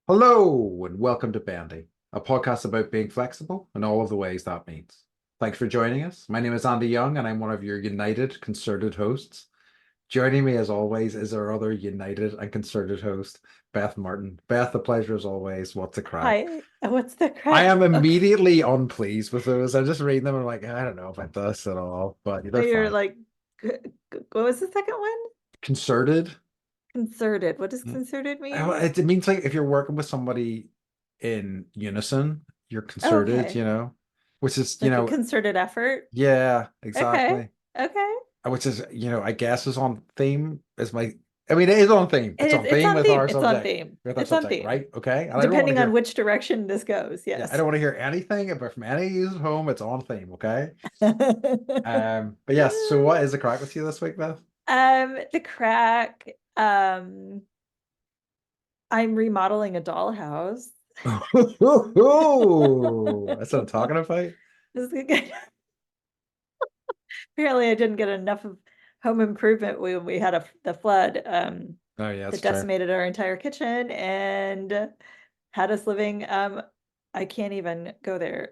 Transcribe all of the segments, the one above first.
Hello and welcome to Bandy, a podcast about being flexible and all of the ways that means. Thanks for joining us. My name is Andy Young and I'm one of your united, concerted hosts. Joining me as always is our other united and concerted host, Beth Martin. Beth, the pleasure as always. What's the crack? Hi, what's the I crack? am Okay. immediately unpleased with those. I'm just reading them and I'm like, I don't know about this at all, but Oh, they're you're fine. like, what was the second one? Concerted? Concerted. What does Mm. concerted Well, mean? it means like if you're working with somebody in unison, you're Oh, concerted, okay. which is, Like a concerted effort. yeah, Okay. exactly. Okay. Which is, I guess is on theme. I mean, it is on theme. It's on It's theme on with theme. our It's on subject, theme. with our It's on subject, theme. right? Okay. And I don't want to Depending on hear, which direction this goes. yeah, I don't Yes. want to hear anything about from any of you at home. It's on theme, okay? But yes, so what is the crack with you this week, Beth? The crack. I'm remodeling a dollhouse. That's what I'm talking about. This is good. Apparently I didn't get enough of home improvement when we had the flood Oh yeah, that's that true. decimated our entire kitchen and had us living. I can't even go there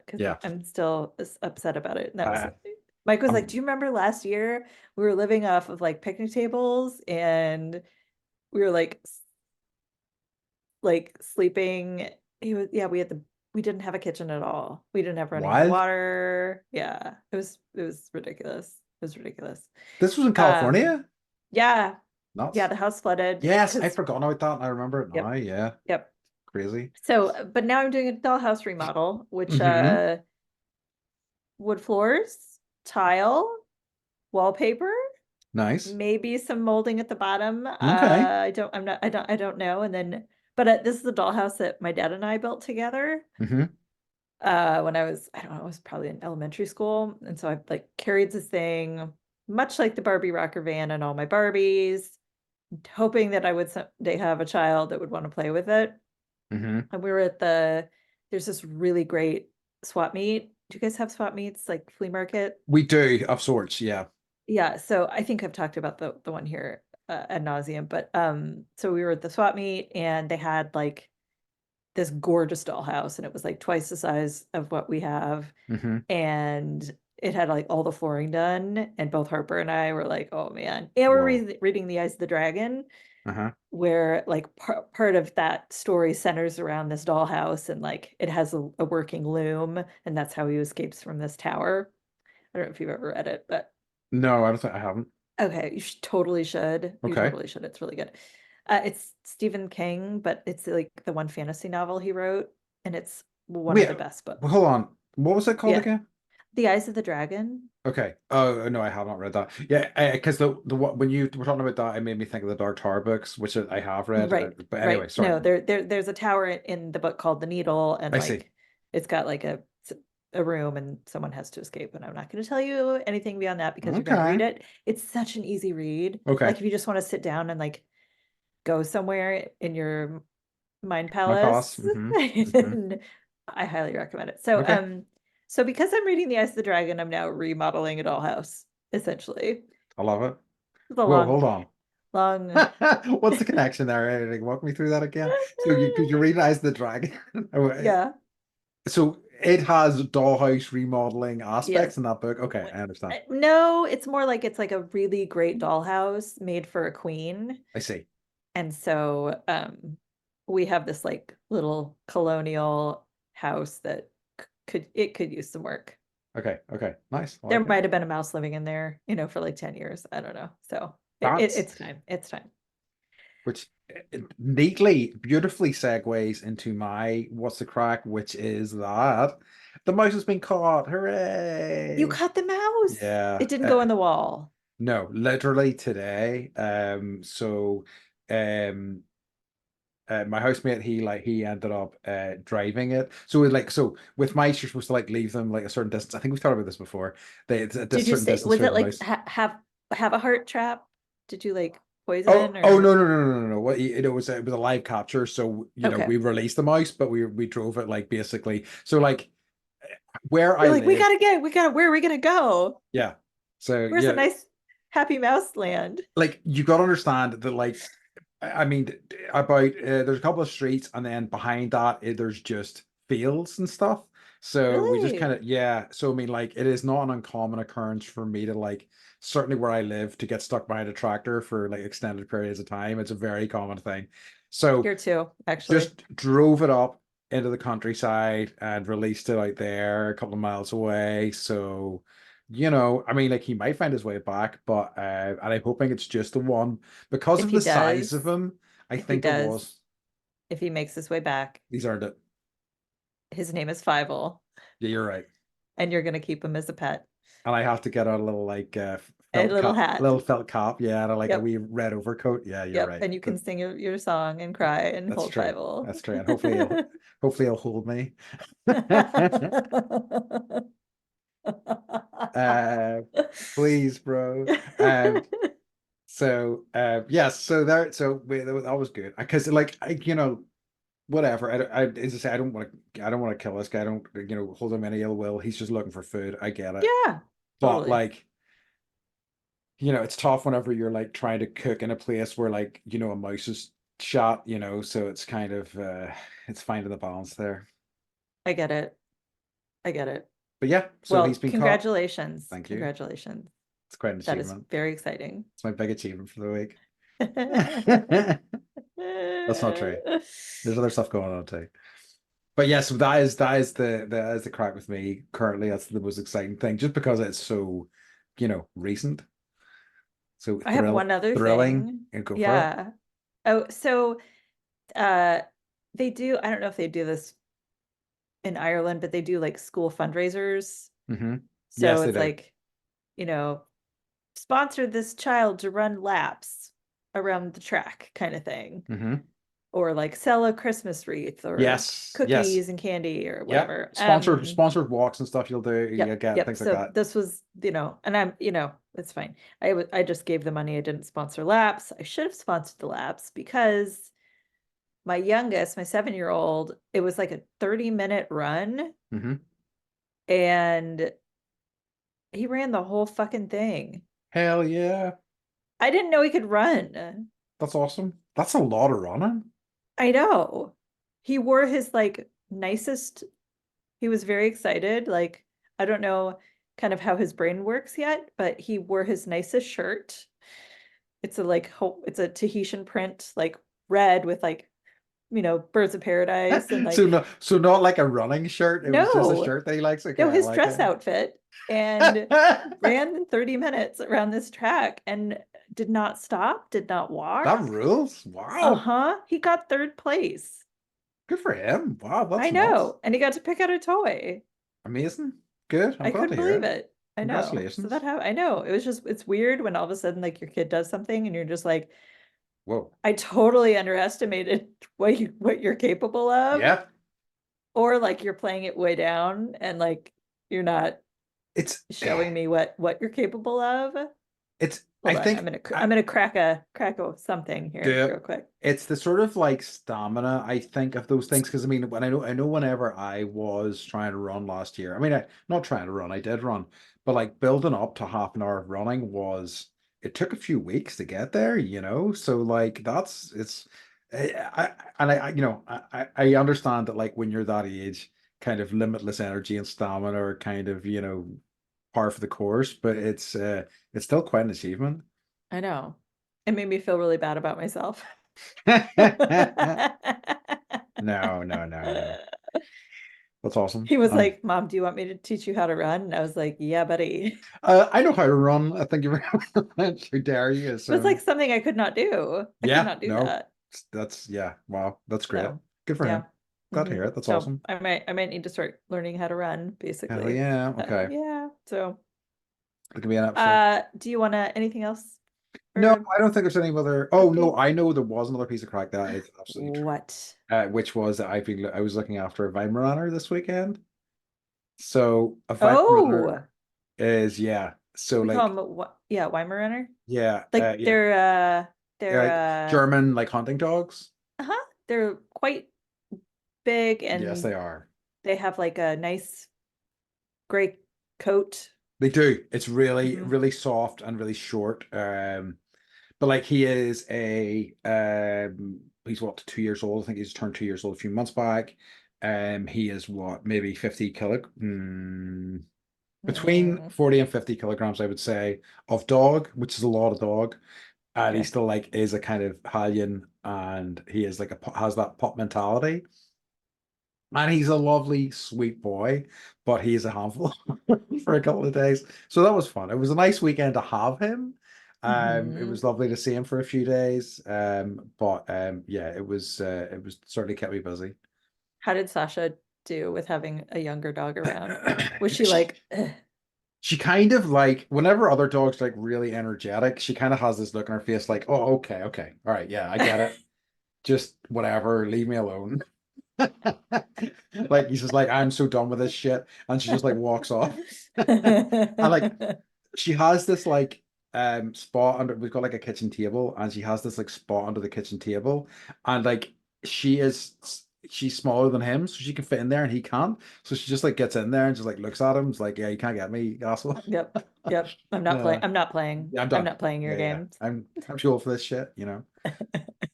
because Yeah. I'm still upset about it. And that was I, Mike was like, "Do I'm you remember last year we were living off of like picnic tables and we were like sleeping?" He was, yeah, we didn't have a kitchen at all. We didn't have running hot wild. water. Yeah, it was ridiculous. It was ridiculous. This was in Um, California? yeah, yeah, Nuts. the house flooded Yes, I because forgot about that. I remember it now. yep, Yeah. yep. Crazy. So, but now I'm doing a dollhouse remodel, which Hmm. wood floors, tile, wallpaper, Nice. maybe some molding at the bottom. Okay. I don't know. And then, but this is the dollhouse that my dad and I built together. Hmm. When I don't know, I was probably in elementary school. And so I like carried this thing, much like the Barbie rocker van and all my Barbies, hoping that I would someday have a child that would want to play with it. Hmm. And we were there's this really great swap meet. Do you guys have swap meets like flea market? We do, of sorts. Yeah. Yeah, so I think I've talked about the one here ad nauseum, but so we were at the swap meet and they had like this gorgeous dollhouse and it was like twice the size of what we have. Hmm. And it had like all the flooring done. And both Harper and I were like, oh man. And we're Whoa. reading The Eyes of the Dragon, Uh-huh. where like part of that story centers around this dollhouse and like it has a working loom. And that's how he escapes from this tower. I don't know if you've ever read it, but No, I don't think I haven't. okay, totally should. You Okay. totally should. It's really good. It's Stephen King, but it's like the one fantasy novel he wrote, and it's one of Wait, the best hold books. on. What was it called Yeah. again? The Eyes of the Dragon. Okay. Oh no, I have not read that. Yeah, because when you were talking about that, it made me think of the Dark Tower books, which I have read. Right, But anyway, right. sorry. No, there's a tower in the book called The Needle, and I see. like it's got like a room and someone has to escape. And I'm not going to tell you anything beyond that because you're going to read Okay. it. It's such an easy read. Okay. Like if you just want to sit down and like go somewhere in your mind My palace. palace, Hmm. and I highly recommend it. So Okay. so because I'm reading The Ice of the Dragon, I'm now remodeling a dollhouse, essentially. I love it. It's a Well, hold on. long What's the connection there? Like, walk me through that again. So you realize the dragon. Oh, yeah. so it has dollhouse remodeling aspects Yes. in that book. Okay, I understand. No, it's more like it's like a really great dollhouse made for a queen. I see. And so we have this like little colonial house that could use some work. Okay, okay, nice. I There like it. might have been a mouse living in there, for like 10 years. I don't know. So That's it's time. It's time. which neatly, beautifully segues into my what's the crack, which is that the mouse has been caught. You Hooray! caught the mouse. Yeah. It didn't go in the wall. No, literally today. Um, my housemate, he ended up driving it. So with mice, you're supposed to like leave them like a certain distance. I think we've talked about this before. It's a Did you certain say, distance was for it the like mouse. have a heart trap? Did you like poison Oh or? no, no, no, no, no, no. What it was a live capture. So Okay. we released the mouse, but we drove it like basically. So like where I You're like, live, where are we gonna go? yeah. So Where's a yeah, nice happy mouse land? like you got to understand that like I mean, about there's a couple of streets, and then behind that, there's just fields and stuff. So we just kind Really? of, yeah. So I mean, like, it is not an uncommon occurrence for me to like, certainly where I live, to get stuck behind a tractor for like extended periods of time. It's a very common thing. So Here too, actually. just drove it up into the countryside and released it out there a couple of miles away. So, I mean, like, he might find his way back, but and I'm hoping it's just the one because If of he the size does, of him. I if he think it does, was. if he makes his way back, These aren't it. his name is Fievel, Yeah, you're right. and you're gonna keep him as a pet. And I have to get out a little like A felt little cap, hat. little felt cap. Yeah, and like a Yep. wee red overcoat. Yeah, you're Yep. right. And you can sing your song and cry and That's hold true. Fievel. That's true. And hopefully he'll hold me. uh, please, bro. So yes, so that was good because like whatever. As I say, I don't want to kill this guy. I don't hold him any ill will. He's just looking for food. I get it, Yeah, but totally. like it's tough whenever you're like trying to cook in a place where like a mouse is shot. So it's kind of it's finding the balance there. I get it. I get it. But yeah, so he's Well, been caught. congratulations. Thank you. Congratulations. It's quite an That is achievement. very exciting. It's my big achievement for the week. That's not true. There's other stuff going on too. But yes, that is the crack with me currently. That's the most exciting thing, just because it's so, recent, so I have one other thrilling, thing. and go for it. Yeah. Oh, so uh they do, I don't know if they do this in Ireland, but they do like school fundraisers. Hmm. So Yes, they it's do. like, you know, sponsor this child to run laps around the track kind of thing. Hmm. Or like sell a Christmas wreath or Yes, yes, cookies and candy or yep. whatever. Sponsored walks and stuff you'll do. You Yep, get yep. things like So that. this was, and it's fine. I just gave the money. I didn't sponsor laps. I should have sponsored the laps because my youngest, my 7-year-old, it was like a 30-minute run Hmm. and he ran the whole fucking thing. Hell yeah, I didn't know he could run. that's awesome. That's a lot of running. I know. He wore his like nicest, he was very excited. Like, I don't know kind of how his brain works yet, but he wore his nicest shirt. It's a like it's a Tahitian print, like red with like, birds of paradise and So like not like a running shirt. It was just a no, shirt that he likes. Okay, no, I his like dress it. outfit and ran 30 minutes around this track and did not stop, did not That walk. rules. Wow. Uh-huh. He got third place. Good for him. Wow, I that's nuts. know. And he got to pick out a toy. Amazing. Good. I'm I glad to couldn't hear believe it. it. I know. So Congratulations. that how I know. It was just it's weird when all of a sudden like your kid does something and you're just like, Whoa. I totally underestimated what you're capable of, Yeah. or like you're playing it way down and like you're not It's showing me what you're capable of. I Hold on, think I'm gonna crack a something here the real quick. it's the sort of like stamina I think of those things, because I mean, when I know whenever I was trying to run last year, I mean, not trying to run, I did run, but like building up to half an hour of running was, it took a few weeks to get there. So like that's it's I understand that like when you're that age, kind of limitless energy and stamina are kind of par for the course, but it's still quite an achievement. I know. It made me feel really bad about myself. No, no, no, no. That's awesome. He was like, Mom, do you want me to teach you how to run? And I was like, yeah, buddy. I know how to run. I think you very much. How dare you It was like assume? something I could not do. I could Yeah, not do no, that. that's yeah. Wow, that's great. So, Good for yeah. him. Glad to hear it. That's So awesome. I might need to start learning how to run, Hell basically. yeah. Okay, Yeah. So, it could be an episode. do you want to anything else No, for I don't think there's any other. Oh no, updates? I know there was another piece of crack that is absolutely true. What? Which was that I was looking after a Weimaraner this weekend. So a Weimaraner Oh, is, yeah. So we call like, them what? Yeah, Weimaraner. yeah, Like yeah, they're like German like hunting dogs. uh-huh. They're quite big Yes, and they are. they have like a nice gray coat. They do. It's really, Hmm. really soft and really short. But like he is he's what, 2 years old. I think he's turned 2 years old a few months back. He is what, maybe 50 between Mm, 40 and 50 kilograms, I would say, of dog, which is a lot of dog. And he okay. still like is a kind of Italian, and he is like has that pop mentality. And he's a lovely, sweet boy, but he is a handful for a couple of days. So that was fun. It was a nice weekend to have him. It Hmm. was lovely to see him for a few days. But yeah, it was certainly kept me busy. How did Sasha do with having a younger dog around? Was she She, like, "Ugh." she kind of like whenever other dogs like really energetic, she kind of has this look on her face like, oh, okay, okay, all right, yeah, I get it. Just whatever, leave me alone. Like he's just like, I'm so done with this shit, and she just like walks off. And like she has this like spot under, we've got like a kitchen table, and she has this like spot under the kitchen table, and like she is she's smaller than him, so she can fit in there and he can't. So she just like gets in there and just like looks at him. It's like, yeah, you can't get me, asshole. Yep. Yep. I'm not playing. Yeah, I'm not playing. yeah, I'm I'm done. not playing your Yeah, yeah. games. I'm too old for this shit, you know.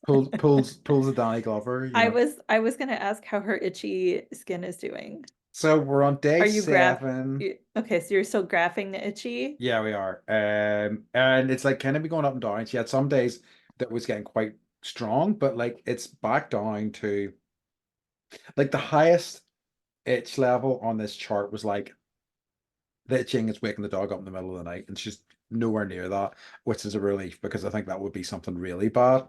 Pulls a Donny Glover, you know. I was gonna ask how her itchy skin is doing. So we're on day Are you seven. okay, so you're still graphing the itchy? Yeah, we are. And it's like kind of be going up and down. She had some days that was getting quite strong, but like it's back down to like the highest itch level on this chart was like the itching is waking the dog up in the middle of the night, and she's nowhere near that, which is a relief because I think that would be something really bad.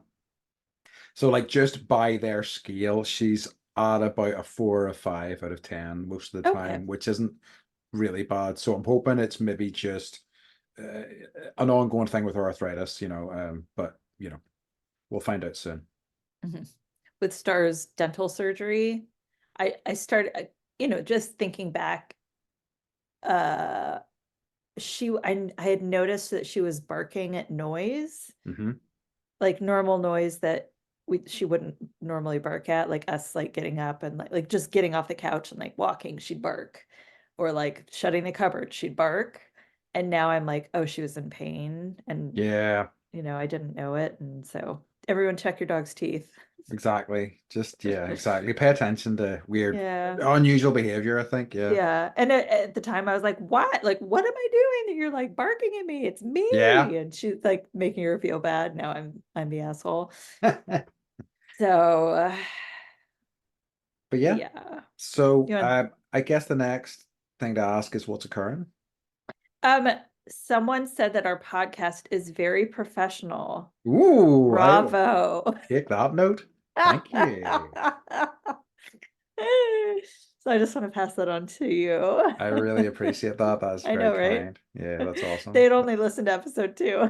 So like just by their scale, she's at about a 4 or 5 out of 10 most of the Okay. time, which isn't really bad. So I'm hoping it's maybe just an ongoing thing with her arthritis, you know. But you know, we'll find out soon. Mhm. With Star's dental surgery, I started, just thinking back, uh I had noticed that she was barking at noise, Hmm. like normal noise that she wouldn't normally bark at, like us like getting up and like just getting off the couch and like walking, she'd bark. Or like shutting the cupboard, she'd bark. And now I'm like, oh, she was in pain. And Yeah, I didn't know it. And so everyone check your dog's teeth. exactly. Just yeah, exactly. Pay attention to weird, Yeah. unusual behavior, I think. Yeah. Yeah. And at the time I was like, what? Like, what am I doing that you're like barking at me? It's Yeah. me. And she's like making her feel bad. Now I'm the asshole. But So yeah. yeah. So You want I guess the next thing to ask is what's occurring. um someone said that our podcast is very professional. Ooh, I will Bravo. take that note. Thank you. So I just want to pass that on to you. I really appreciate that. That's I very know, right? kind. Yeah, that's awesome. They'd only listened to episode 2.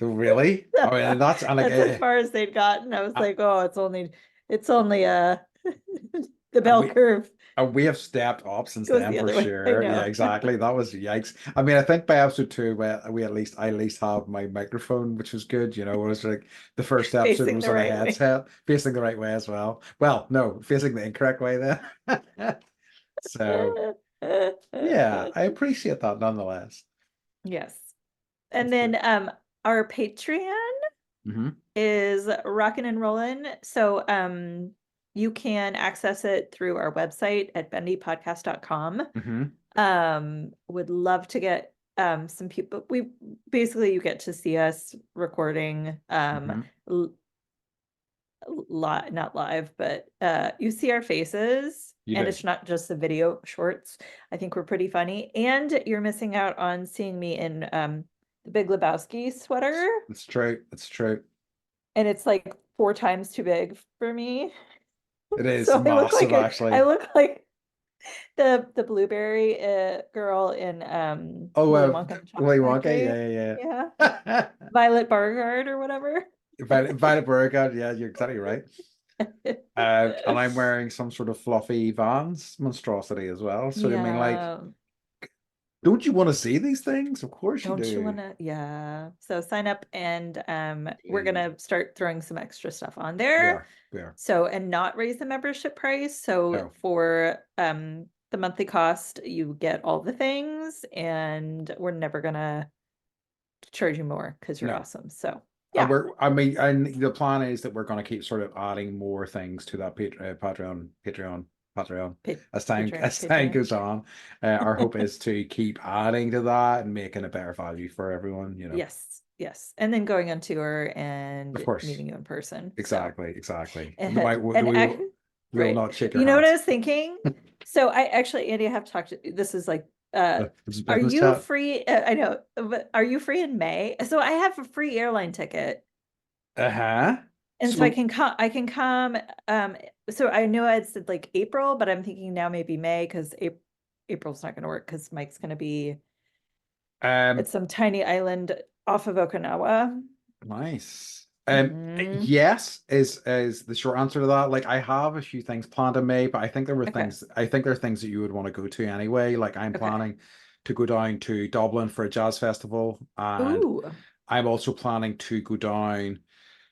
Really? Oh, and that's and like That's as far as they'd gotten. I was uh, like, oh, it's only the and bell curve we have stepped up since goes then the for other way. I sure. Yeah, know. exactly. That was yikes. I mean, I think by episode two, I at least have my microphone, which was good. You know, it was like the first episode Facing was the on a right way. headset, facing the right way as well. Well, no, facing the incorrect way then. So yeah, I appreciate that nonetheless. Yes. And That's good. then our Patreon Hmm. is rocking and rolling. So you can access it through our website at bendypodcast.com. Hmm. Would love to get some people. We basically, you get to see us recording Hmm. not live, but you see our faces, You and do. it's not just the video shorts. I think we're pretty funny, and you're missing out on seeing me in the Big Lebowski sweater, It's true. It's true. and it's like 4 times too big for me. It is So massive, I actually. look like the blueberry girl in Oh, Willy Wonka and the Willy Chocolate Wonka. Factory. Yeah, Yeah. yeah, yeah. Violet Beauregarde or whatever. Violet Beauregard. Yeah, you're exactly right. And I'm wearing some sort of fluffy Vans monstrosity as well. So I mean, like, Yeah. don't you want to see these things? Of course you Don't you do. want to? Yeah. So sign up, and we're Please. gonna start throwing some extra stuff on We there. are. We are. So, and not raise the membership price. So No. for the monthly cost, you get all the things, and we're never gonna charge you more because you're No. awesome. So And Yeah. I mean, and the plan is that we're going to keep sort of adding more things to that Patreon as time Patreon. goes on. Our hope is to keep adding to that and making a better value for everyone, you know. Yes, yes. And then going on tour Of and course. meeting you in person. So, Exactly. And and we will right. not shake your You know what I hands. was thinking? So I actually, Andy, I have to talk to, this is like, This is are business you chat. free? I know, but are you free in May? So I have a free airline ticket. Uh-huh. And so So I can come, so I know I said like April, but I'm thinking now maybe May because April's not gonna work because Mike's gonna be um at some tiny island off of Okinawa. nice. Mhm. Yes is the short answer to that. Like I have a few things planned in May, but Okay, I think there are things that you would want to go to anyway. Like I'm okay. planning to go down to Dublin for a jazz festival, and Ooh, I'm also planning to go down.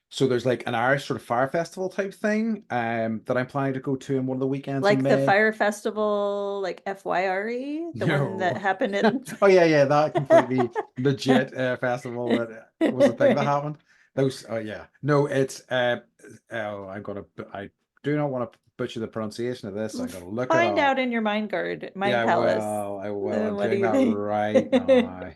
So there's like an Irish sort of fire festival type thing that I'm planning to go to in one of the weekends in like the May. fire festival, like FYRE, the one that No. happened in. Oh yeah, that completely legit festival that was a thing that happened. Those oh yeah. No, it's oh I do not want to butcher the pronunciation of this. I'm gonna look it Find up. out in your mind Yeah, palace. I will. I'm What do doing you that think? right now.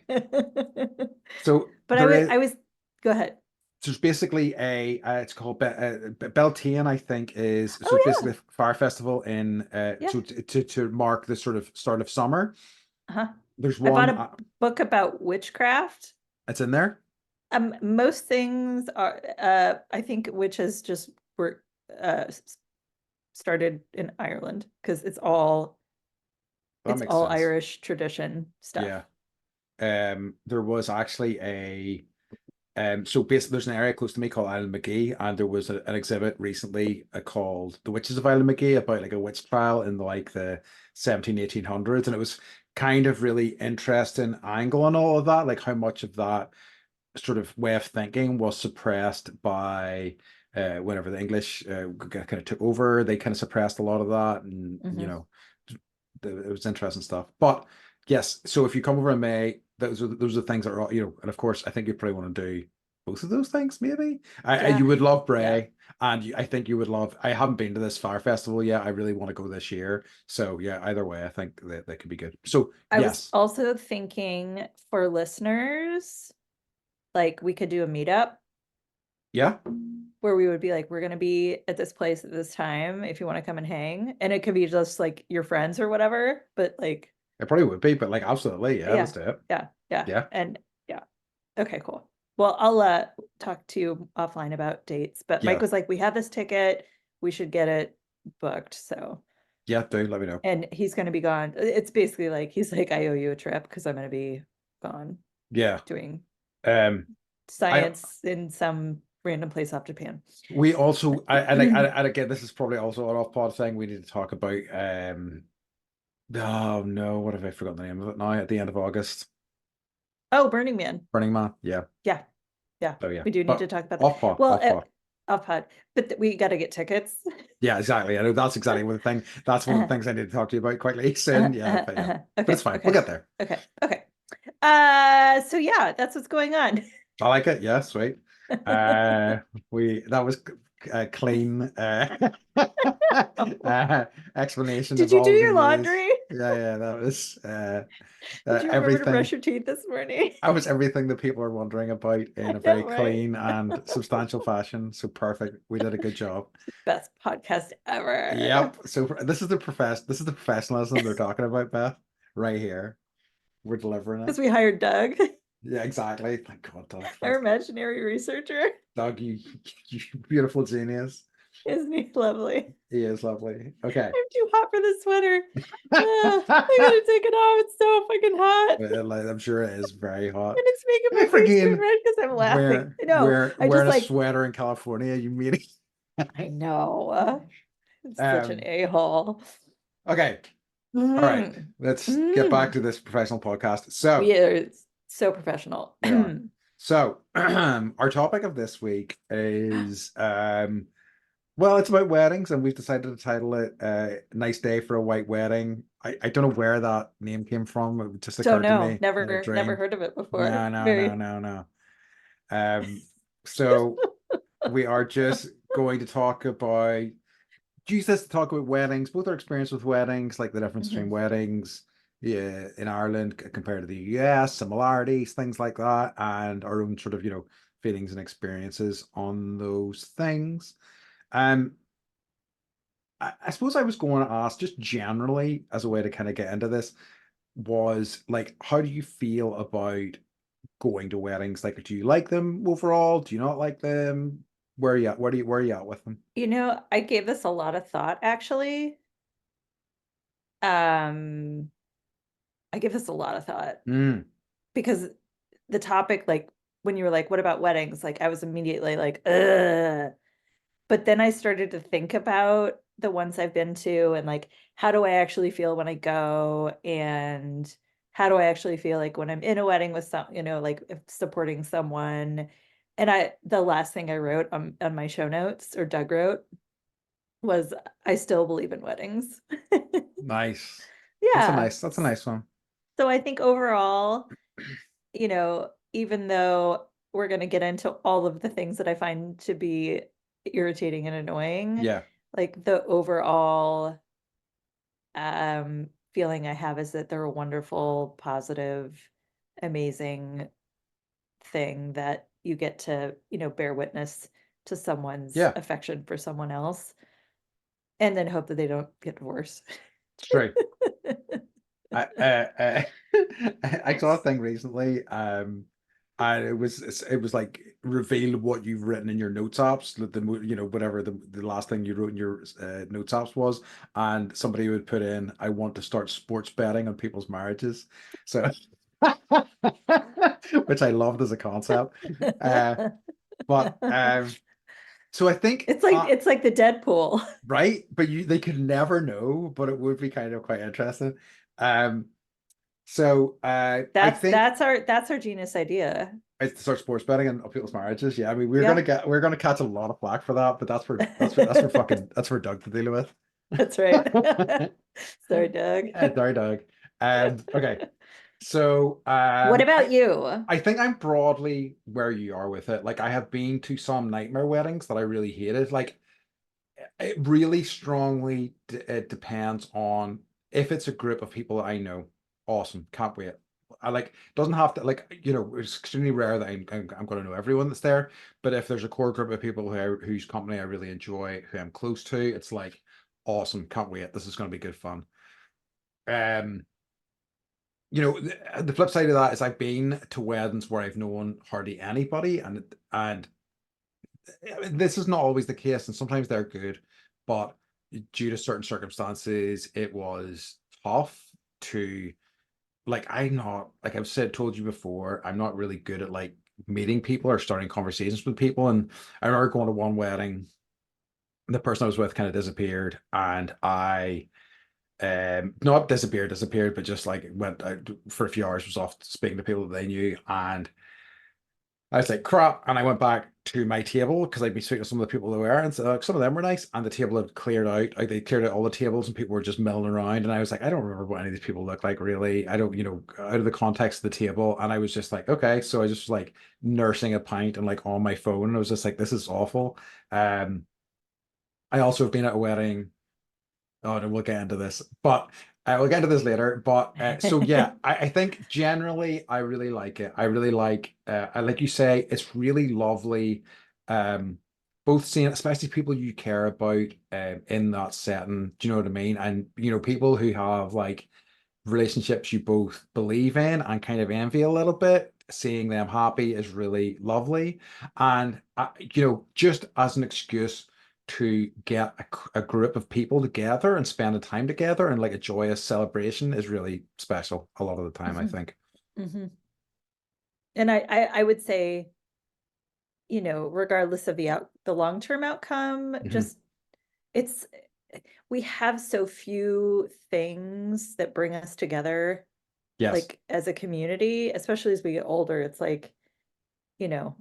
So But I was, go ahead. there's basically a it's called Beltane, I think is so it's Oh basically a fire festival in yeah, so to mark the sort of start of summer. uh-huh. There's I bought one a book about witchcraft. it's in there. Most things are, I think witches just were started in Ireland because That it's makes all sense. Irish tradition stuff. Yeah. There was actually a so basically there's an area close to me called Island McGee, and there was an exhibit recently called The Witches of Island McGee about like a witch trial in like the 1800s, and it was kind of really interesting angle on all of that, like how much of that sort of way of thinking was suppressed by whenever the English kind of took over, they kind of suppressed a lot of that, and you Hmm. know, it was interesting stuff. But yes, so if you come over in May, those are the things that are you know, and of course, I think you probably want to do both of those things. Maybe Yeah, you would love yeah. Bray, and I think you would love. I haven't been to this fire festival yet. I really want to go this year. So yeah, either way, I think that could be good. So I was yes, also thinking for listeners, like we could do a meetup yeah, where we would be like, we're gonna be at this place at this time if you want to come and hang. And it could be just like your friends or whatever, but like, it probably would be, but like absolutely, yeah, let's yeah, do it. yeah. Yeah. And yeah. Okay, cool. Well, I'll talk to you offline about dates, but Mike Yeah. was like, we have this ticket, we should get it booked. So, Yeah, do let me know. and he's gonna be gone. It's basically like he's like, I owe you a trip because I'm gonna be gone Yeah. doing Um I science in some random place off Japan. we also and again this is probably also an off-pod thing we need to talk about. Oh no, what have I forgotten the name of it now? At the end of August. Oh, Burning Man. Burning Man. Yeah. Yeah, yeah. So yeah. We do need to But talk about that. off-pod, Well, off-pod. off pod, but we got to get tickets. Yeah, exactly. I know that's exactly one of the thing. That's one of the Uh-huh, things I need to talk to you about quickly soon. Yeah, but yeah. But it's Okay, fine. We'll okay, get there. okay. So yeah, that's what's going on. I like it. Yeah, sweet. Uh, we that was a clean explanation Did of you do all the your ways. laundry? Yeah, that was Did you remember to brush everything. your teeth this morning? That was everything that people are wondering about in I a very know, right? clean and substantial fashion. So perfect. We did a good job. Best podcast ever. Yep. So this is the professionalism they're talking about, Beth, right here. We're delivering it. Because we hired Doug, Yeah, exactly. Thank God, Doug. our imaginary researcher. Doug, you beautiful genius. Isn't he lovely? He is lovely. Okay. I'm too hot for this sweater. I gotta take it off. It's so fucking hot. I'm sure it is very hot. And it's making my face turn Freaking red because I'm laughing. No, I just wearing a like, sweater in California, you mean? I know. It's such an Um, a-hole. okay. All right. Mm. Let's get back Mm. to this professional podcast. So, We are so professional. we are. So, our topic of this week is well, it's about weddings, and we've decided to title it Nice Day for a White Wedding. I don't know where that name came from. It just Don't occurred to know. me in a Never dream. heard of it before. No, no, no, Very no, no. Um, So we are just going to talk about use this to talk about weddings, both our experience with weddings, like the difference between Mhm. weddings, yeah, in Ireland compared to the US, similarities, things like that, and our own sort of, feelings and experiences on those things. Um, I suppose I was going to ask just generally as a way to kind of get into this was like, how do you feel about going to weddings? Like, do you like them overall? Do you not like them? Where are you at? Where are you at with them? I gave this a lot of thought actually. Um, I give this a lot of thought Mm, because the topic, like when you were like, what about weddings? Like I was immediately like, ugh. But then I started to think about the ones I've been to and like, how do I actually feel when I go? And how do I actually feel like when I'm in a wedding with like if supporting someone? And the last thing I wrote on my show notes, or Doug wrote, was I still believe in weddings. nice. Yeah. That's a nice one. So I think overall, even though we're going to get into all of the things that I find to be irritating and annoying, Yeah. like the overall feeling I have is that they're a wonderful, positive, amazing thing that you get to, bear witness to someone's Yeah. affection for someone else and then hope that they don't get divorced. It's true. I saw a thing recently, and it was like reveal what you've written in your notes apps, whatever the last thing you wrote in your notes apps was, and somebody would put in, "I want to start sports betting on people's marriages," so which I loved as a concept. Uh, but so I think It's like the Deadpool. right, but they could never know, but it would be kind of quite interesting. Um, so I That's think that's our that's our genius idea. it's to start sports betting on people's marriages. Yeah, I mean Yep. we're gonna catch a lot of flack for that, but that's for fucking that's for Doug to deal with. That's right. Sorry, Doug. Sorry, Doug. Okay. So What about I you? I think I'm broadly where you are with it. Like I have been to some nightmare weddings that I really hated. Like it really strongly it depends on if it's a group of people that I know. Awesome, can't wait. I like doesn't have to like it's extremely rare that I'm going to know everyone that's there. But if there's a core group of people whose company I really enjoy, who I'm close to, it's like awesome, can't wait. This is going to be good fun. Um, the flip side of that is I've been to weddings where I've known hardly anybody, and this is not always the case, and sometimes they're good, but due to certain circumstances, it was tough to like. I'm not like I've told you before, I'm not really good at like meeting people or starting conversations with people. And I remember going to one wedding, the person I was with kind of disappeared, and I not disappeared, but just like went out for a few hours, was off speaking to people that they knew, and I was like, crap. And I went back to my table because I'd been speaking to some of the people that were, and so some of them were nice. And the table had cleared out. Like they cleared out all the tables and people were just milling around. And I was like, I don't remember what any of these people look like, really. I don't, out of the context of the table. And I was just like, okay. So I just was like nursing a pint and like on my phone. And I was just like, this is awful. Um, I also have been at a wedding. Oh, no, we'll get into this, but we'll get into this later. But so yeah, I think generally I really like it. I really I like you say, it's really lovely. Um, both seeing, especially people you care about in that setting. Do you know what I mean? And people who have like relationships you both believe in and kind of envy a little bit. Seeing them happy is really lovely, and just as an excuse to get a group of people together and spend a time together and like a joyous celebration is really special a lot of the time, I Mhm, think. mhm. And I would say, regardless of the long-term outcome, Mhm. just it's we have so few things that bring us together, Yes. like as a community, especially as we get older. It's like, you know,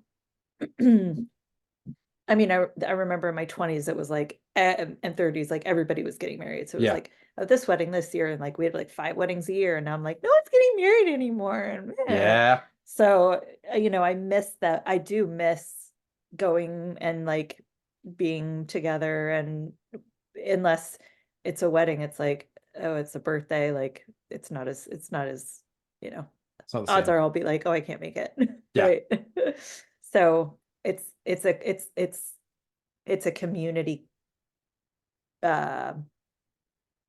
I mean, I remember in my 20s, it was like, and 30s, like everybody was getting married. So it was Yeah. like, oh, this wedding this year, and like we had like 5 weddings a year, and now I'm like, no one's getting married anymore. And Yeah. so, I miss that. I do miss going and like being together, and unless it's a wedding, it's like, oh, it's a birthday, like it's not as, you know, It's not the odds same. are I'll be like, oh, I can't make it. Yeah, Right. So it's a community, uh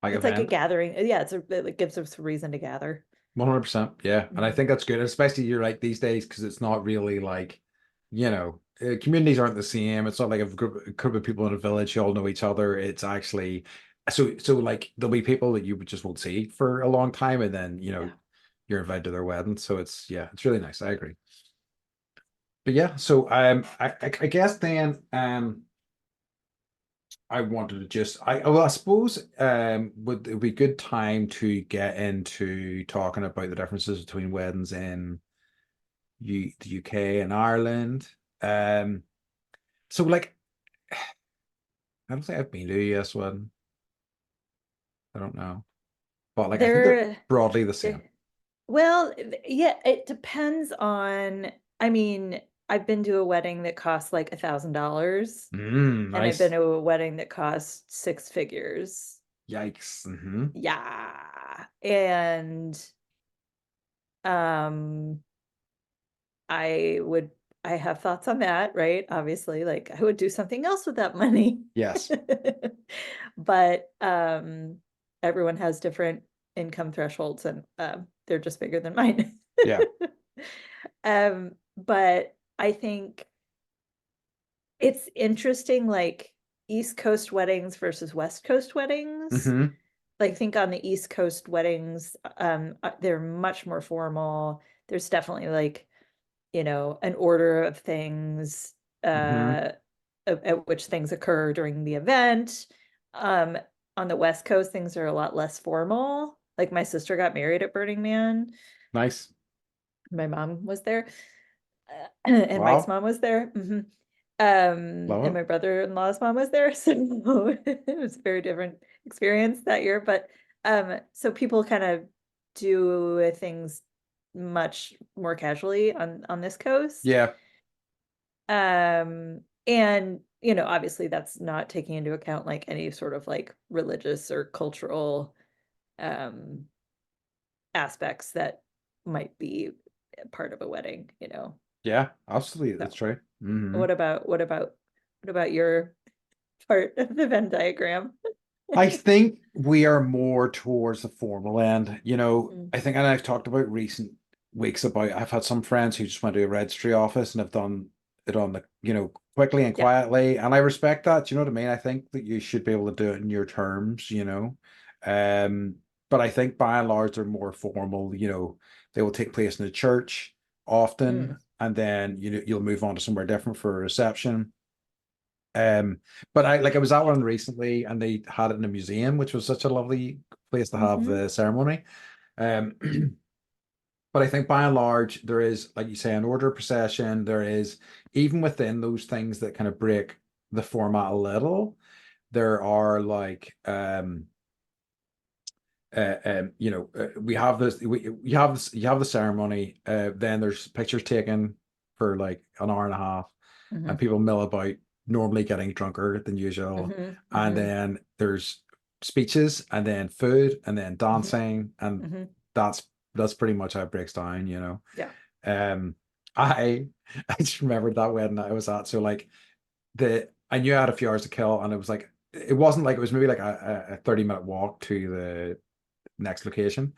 like it's like a event. gathering. Yeah, it gives us a reason to gather. 100%. Yeah. And I Mhm. think that's good, especially you're right these days, because it's not really like, communities aren't the same. It's not like a group of people in a village who all know each other. It's actually so like there'll be people that you just won't see for a long time, and then Yeah. you're invited to their wedding. So it's really nice. I agree. But yeah, so I guess then I wanted to just well, I suppose would it be a good time to get into talking about the differences between weddings in the UK and Ireland. Um, so like I don't think I've been to a US wedding. I don't know, but like I think they're There, broadly the same. there, well, yeah, it depends on, I mean, I've been to a wedding that cost like $1,000, and I've been Nice. to a wedding that cost six figures. Yikes. Yeah. And um I would I have thoughts on that, right? Obviously, like I would do something else with that money. Yes. But everyone has different income thresholds, and they're just bigger than mine. Yeah. But I think it's interesting, like East Coast weddings versus West Coast weddings. hmm Like, think on the East Coast weddings, they're much more formal. There's definitely like, an order of things, hmm uh, at which things occur during the event. Um, on the West Coast, things are a lot less formal. Like my sister got married at Burning Man. Nice. My mom was there, and Mike's Wow. mom was there. Love And it. my brother-in-law's mom was there. So it was a very different experience that year. But so people kind of do things much more casually on this coast. Yeah. And obviously that's not taking into account like any sort of like religious or cultural um aspects that might be a part of a wedding. Yeah. Absolutely. So That's true. what about your part of the Venn diagram? I think we are more towards the formal end. Mm. I think, and I've talked about recent weeks about I've had some friends who just went to a registry office and have done it on quickly and Yeah. quietly. And I respect that. Do you know what I mean? I think that you should be able to do it in your terms. Um, but I think by and large they're more formal. They will take place in the church often, Mm. and then you'll move on to somewhere different for a reception. But I was at one recently and they had it in a museum, which was such a lovely place to have Hmm. the ceremony. Um, but I think by and large, there is, like you say, an order of procession. There is, even within those things that kind of break the format a little, there are like we have this you have the ceremony, then there's pictures taken for like an hour and a half, and Hmm. people mill about, normally getting drunker than usual, Hmm. and Hmm. then there's speeches, and then food, and then Hmm. dancing, and Hmm. that's that's pretty much how it breaks down. Yeah. um I I just remembered that wedding that I was at, so like the I knew I had a few hours to kill, and it wasn't like, it was maybe like a 30-minute walk to the next location.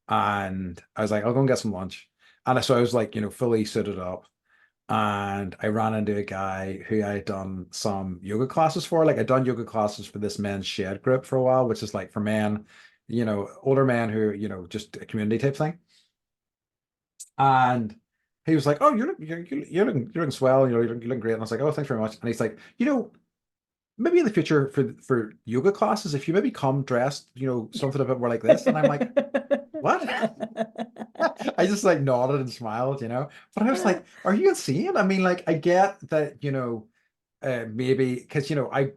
And I was like, I'll go and get some lunch. And so I was like, fully suited up. And I ran into a guy who I had done some yoga classes for. Like, I'd done yoga classes for this men's shed group for a while, which is like for men, older men who, just a community type thing. And he was like, "Oh, you're looking swell, you're looking great." And I was like, "Oh, thanks very much." And he's like, maybe in the future for yoga classes, if you maybe come dressed, something a bit more like this. And I'm like, what? I just like nodded and smiled. But I was like, are you insane? I mean, like, I get that, maybe because, Do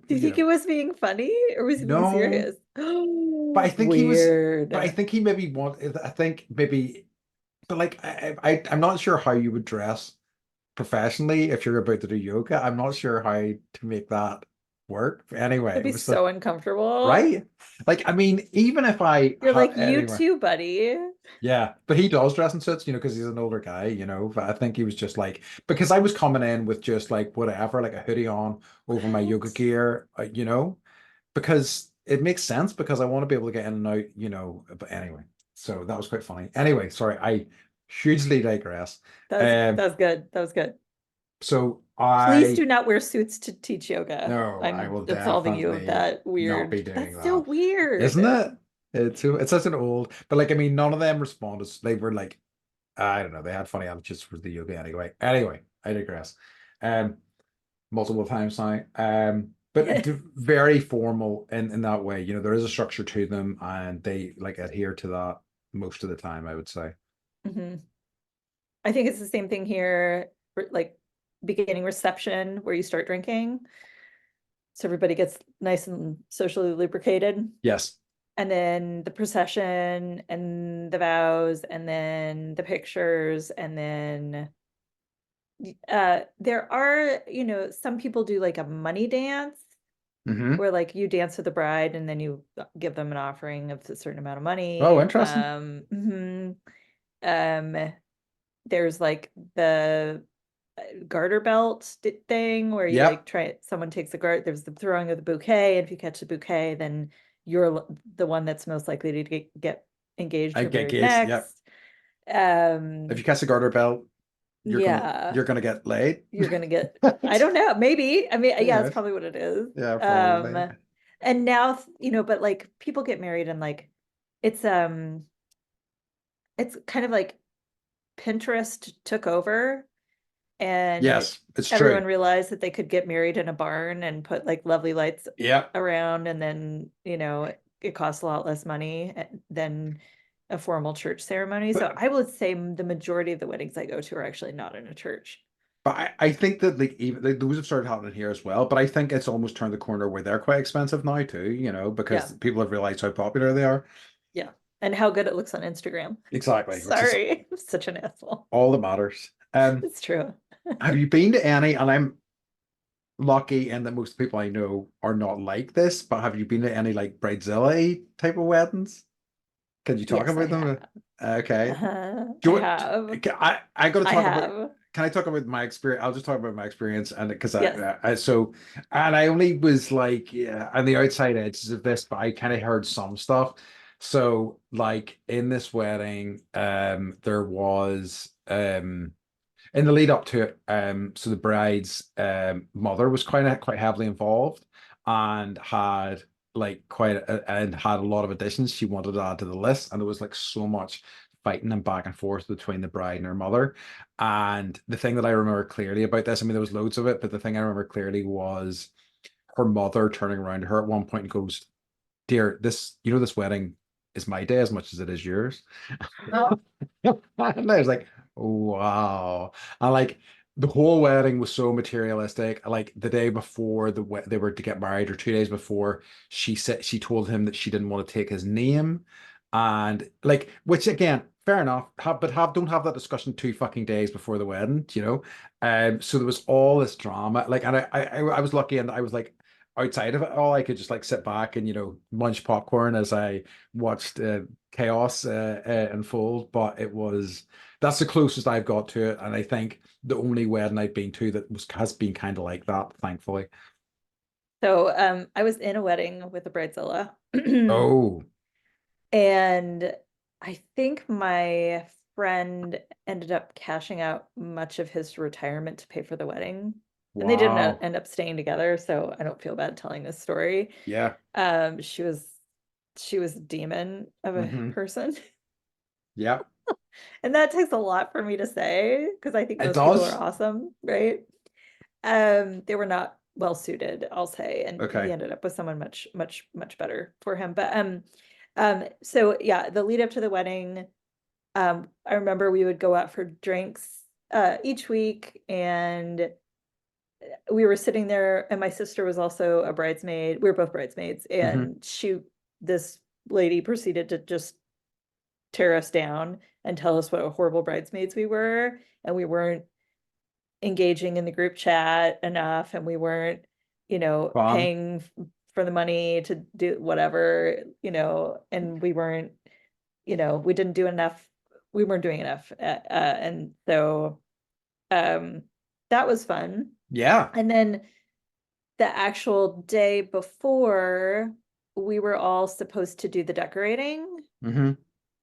you think it was being funny or was he being no, serious? but I think he was, but I Weird. think he maybe I think maybe, but like, I'm not sure how you would dress professionally, if you're about to do yoga, I'm not sure how to make that work. Anyway, It'd it be was so so uncomfortable. right. Like, I mean, even if You're like, you anyway, too, buddy. yeah, but he does dress in suits, because he's an older guy, but I think he was just like, because I was coming in with just like whatever, like a hoodie on over my yoga What? gear, because it makes sense because I want to be able to get in and out, but anyway, so that was quite funny. Anyway, sorry, I hugely digress. That Um, was good. That was good. so Please do I not wear suits to teach yoga. no, I I'm will absolving you of definitely that not weird. be doing That's so that. weird. Isn't it? It's such an old, but like I mean, none of them responded. They were like, I don't know, they had funny attitudes for the yoga anyway. Anyway, I digress. Um, multiple times now. But very formal in that way. There is a structure to them, and they like adhere to that most of the time, I would say. Mhm. I think it's the same thing here, like beginning reception where you start drinking. So everybody gets nice and socially lubricated. Yes. And then the procession and the vows and then the pictures and then there are, some people do like a money dance Hmm. where like you dance with the bride and then you give them an offering of a certain amount of Oh, money. interesting. Um there's like the garter belt thing where you like Yep. someone takes the garter, there's the throwing of the bouquet, and if you catch the bouquet, then you're the one that's most likely to get engaged I or get married gays. Yep. next. If Um, you catch a garter belt, yeah, you're gonna get laid. you're gonna get, I don't know, maybe. I mean, yeah, that's Yes. probably what it is. Yeah, probably. And now, but like people get married and like it's it's kind of like Pinterest took over and Yes, it's everyone true. realized that they could get married in a barn and put like lovely lights Yep. around, and then it costs a lot less money than a formal church ceremony. So But I would say the majority of the weddings I go to are actually not in a church. But I think that like even like, those have started happening here as well. But I think it's almost turned the corner where they're quite expensive now too, Yeah, because people have realized how popular they are. yeah, and how good it looks on Instagram. Exactly, which is Sorry, I'm such an asshole. all that matters. It's true. Have you been to any, and I'm lucky in that most people I know are not like this, but have you been to any like bridezilla type of weddings? Can you talk Yes, I about have. them? Okay. Do I you want, have. I got to I talk about, have. can I talk about my experience? I'll just talk about my experience, and because Yes. and I only was like, yeah, on the outside edges of this, but I kind of heard some stuff. So like in this wedding, there was in the lead up to it, so the bride's mother was quite heavily involved and had and had a lot of additions she wanted to add to the list, and there was like so much fighting and back and forth between the bride and her mother. And the thing that I remember clearly about this, I mean, there was loads of it, but the thing I remember clearly was her mother turning around to her at one point and goes, "Dear, this wedding is my day as much as it is yours." And I was like, wow. And like the whole wedding was so materialistic. Like the day before they were to get married, or 2 days before, she told him that she didn't want to take his name. And like, which again, fair enough. Don't have that discussion 2 fucking days before the wedding, you know? So there was all this drama. Like, and I was lucky and I was like outside of it all. I could just like sit back and munch popcorn as I watched chaos unfold. But that's the closest I've got to it, and I think the only wedding I've been to that has been kind of like that, thankfully. So I was in a wedding with a bridezilla. Oh, And I think my friend ended up cashing out much of his retirement to pay for the wedding. And they didn't wow. end up staying together, so I don't feel bad telling this story. Yeah. She was a demon of a Hmm. person. Yeah. And that takes a lot for me to say because I think It most people are does. awesome, right? They were not well suited, I'll say, and he Okay. ended up with someone much, much, much better for him. But so yeah, the lead up to the wedding, I remember we would go out for drinks each week, and we were sitting there, and my sister was also a bridesmaid. We were both bridesmaids, Hmm. and this lady proceeded to just tear us down and tell us what horrible bridesmaids we were, and we weren't engaging in the group chat enough, and we weren't, Fun. paying for the money to do whatever, and we weren't, we didn't do enough. We weren't doing enough. And so um that was fun. Yeah. And then the actual day before, we were all supposed to do the decorating, Hmm.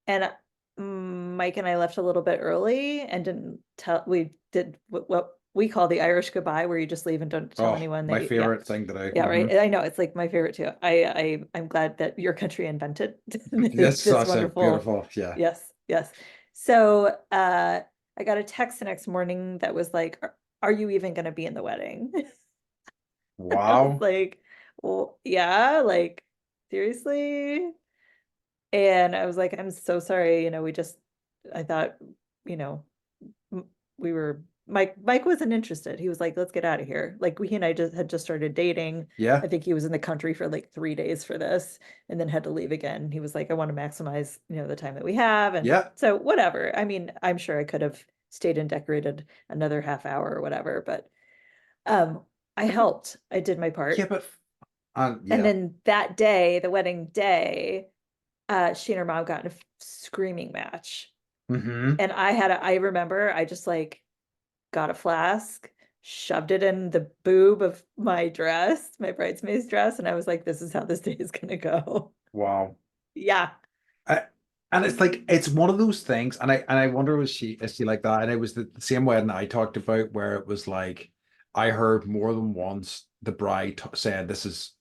and Mike and I left a little bit early and didn't tell. We did what we call the Irish goodbye, where you just leave and don't tell Oh, anyone my that yeah. favorite thing to do. Yeah, right. I know, it's like my favorite too. I'm glad that your country invented That's this such a wonderful. beautiful, yeah. Yes, yes. So I got a text the next morning that was like, are you even going to be in the wedding?" I was Wow. like, well, yeah, like, seriously? And I was like, I'm so sorry, I thought, you know, m- we were Mike wasn't interested. He was like, let's get out of here. Like, he and I just started dating. Yeah. I think he was in the country for like 3 days for this and then had to leave again. He was like, I want to maximize, the time that we have. And Yeah. so whatever. I mean, I'm sure I could have stayed and decorated another half hour or whatever, but um I I mean, helped. I did my yeah, part. but And yeah. then that day, the wedding day, she and her mom got in a screaming match. Hmm. And I remember I just like got a flask, shoved it in the boob of my dress, my bridesmaid's dress, and I was like, this is how this day is gonna go. Wow. Yeah. I, and it's like it's one of those things, and I wonder is she like that? And it was the same wedding I talked about where it was like I heard more than once the bride said, this is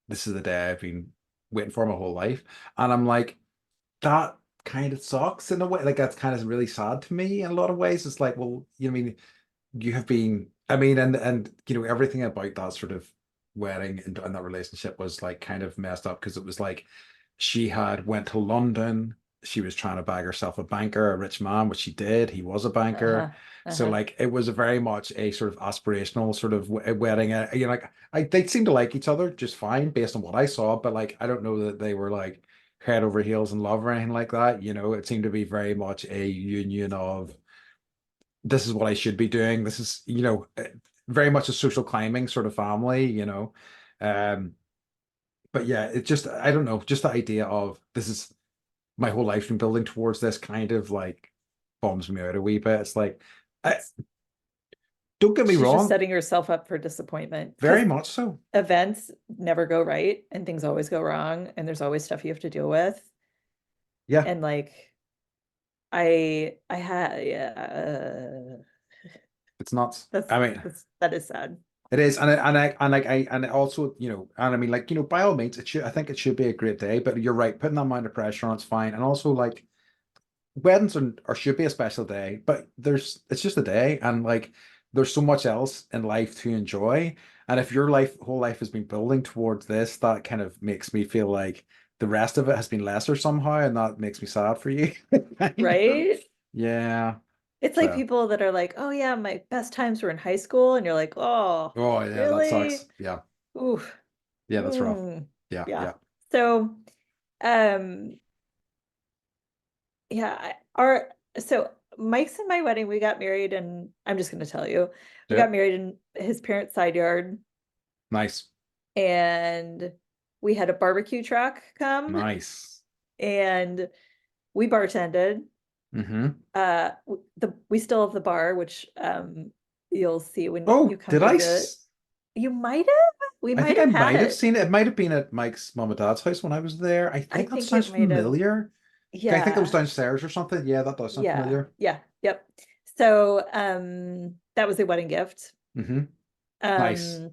the day I've been waiting for my whole life," and I'm like, that kind of sucks in a way. Like that's kind of really sad to me in a lot of ways. It's like, well, mean you have been, I mean, and everything about that sort of wedding and that relationship was like kind of messed up because it was like she had went to London. She was trying to bag herself a banker, a rich man, which she did. He was a banker. Uh-huh. So Uh-huh. like it was a very much a sort of aspirational sort of wedding. Like they seemed to like each other just fine based on what I saw, but like I don't know that they were like head over heels in love or anything like that. It seemed to be very much a union of this is what I should be doing. This is, very much a social climbing sort of family. Um, but yeah, it just, I don't know, just the idea of this is my whole life been building towards this kind of like bums me out a wee bit. It's like, I, It's don't get me she's just wrong, setting herself up for disappointment very because much so. events never go right and things always go wrong and there's always stuff you have to deal with. Yeah, And like I had yeah, it's nuts. that's I mean, that is sad. it is, and also, and I mean, like, by all means, I think it should be a great day. But you're right, putting that amount of pressure on it's fine, and also like weddings are should be a special day, but it's just a day, and like there's so much else in life to enjoy. And if your whole life has been building towards this, that kind of makes me feel like the rest of it has been lesser somehow, and that makes me sad for you. Kind of. Right? Yeah. It's like So, people that are like, oh yeah, my best times were in high school, and you're like, oh, oh yeah, that sucks. really? Yeah. Oof. Yeah, that's rough. Mm. Yeah, Yeah. yeah. So, um, yeah, our so Mike's and my wedding, we got married, and I'm just gonna tell you, we Yeah. got married in his parents' side yard, Nice. and we had a barbecue truck come, Nice. and we bartended. Mm-hmm. We still have the bar, which you'll see when you Oh, come did I? visit. You might have. We I might think I have had might have it. seen it. It might have been at Mike's mom and dad's house when I was there. I I think that think sounds it might have. familiar. Okay, I think it was Yeah. downstairs or something. Yeah, that does sound Yeah. familiar. Yeah. Yep. So that was a wedding gift. Hmm. Nice. Um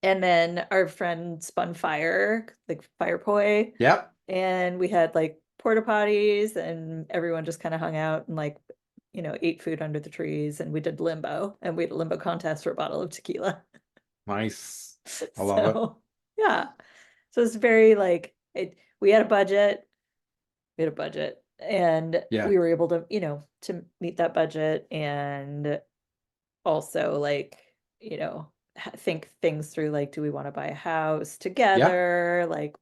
and then our friend spun fire, like fire poi, Yep. and we had like porta potties and everyone just kind of hung out and like, ate food under the trees, and we did limbo, and we had a limbo contest for a bottle of tequila. Nice. I love it. So yeah. So it's very like we had a budget, and Yeah. we were able to, to meet that budget, and also like, think things through, like, do we want to buy a house Yeah. together? Like,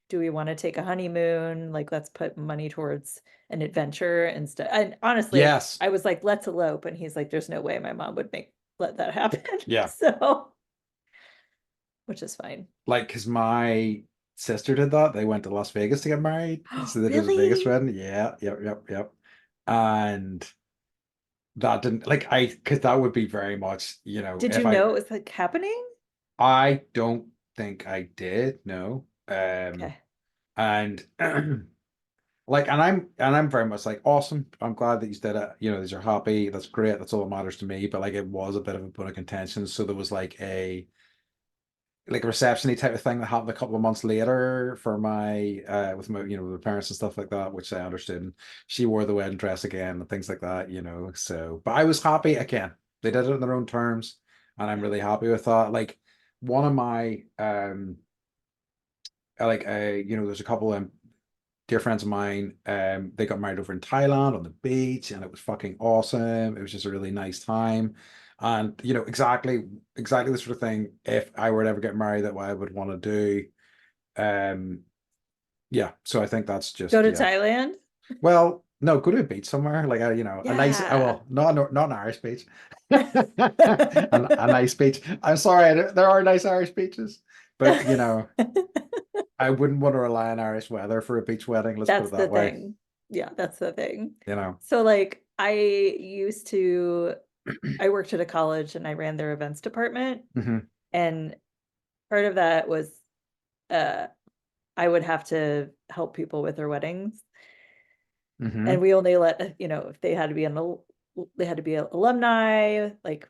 do we want to take a honeymoon? Like, let's put money towards an adventure instead. And honestly, Yes. I was like, let's elope. And he's like, there's no way my mom would let that happen. Yeah. So, which is fine. Like, because my sister did that. They went to Las Vegas to get married. So they did a Vegas Really? wedding. Yeah. Yep. Yep. Yep. And that didn't like because that would be very much, Did you if know it was like happening? I don't think I did, no. Okay. And like and I'm very much like awesome. I'm glad that you did it. These are happy. That's great. That's all that matters to me. But like it was a bit of a bone of contention. So there was like a reception type of thing that happened a couple of months later for my with my with my parents and stuff like that, which I understood. And she wore the wedding dress again and things like that. So but I was happy again. They did it on their own terms, and I'm Yeah. really happy with that. Like one of my there's a couple of dear friends of mine, they got married over in Thailand on the beach, and it was fucking awesome. It was just a really nice time. And exactly the sort of thing, if I were to ever get married, that what I would want to do. Um, yeah, so I think that's Go just, to yeah. Thailand? Well, no, go to a beach somewhere, like a nice, Yeah. well, not an Irish beach. A nice beach. I'm sorry, there are nice Irish beaches, but I wouldn't want to rely on Irish weather for a beach wedding, let's put it That's the that way. thing. Yeah, that's the thing. You know. So like I worked at a college and I ran their events department, Hmm. and part of that was uh I would have to help people with their weddings. And Hmm. we only let, if they had to be they had to be alumni, like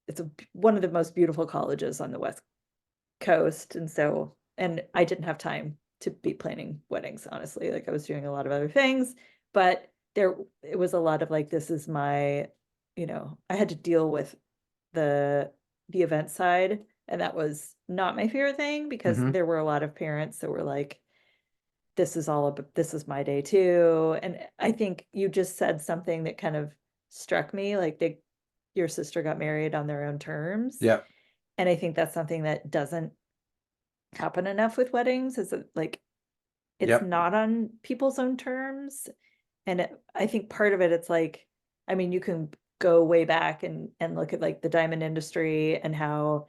it's one of the most beautiful colleges on the West Coast. And so, and I didn't have time to be planning weddings, honestly. Like I was doing a lot of other things, but it was a lot of like, this is my, I had to deal with the event side, and that was not my favorite thing because Hmm. there were a lot of parents that were like, this is my day too. And I think you just said something that kind of struck me, like your sister got married on their own terms. Yep. And I think that's something that doesn't happen enough with weddings, is that like it's Yep. not on people's own terms. And I think part of it, it's like, I mean, you can go way back and look at like the diamond industry and how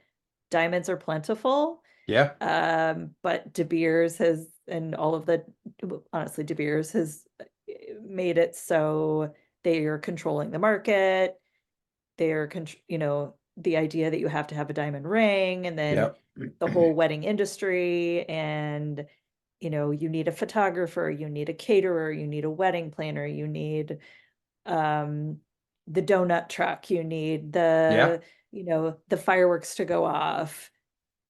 diamonds are plentiful. Yeah. But De Beers has, and all of the, honestly, De Beers has made it so they are controlling the market. They're, the idea that you have to have a diamond ring, and then Yep. the whole wedding industry, and you need a photographer, you need a caterer, you need a wedding planner, you need um the donut truck, you need Yeah. the fireworks to go off.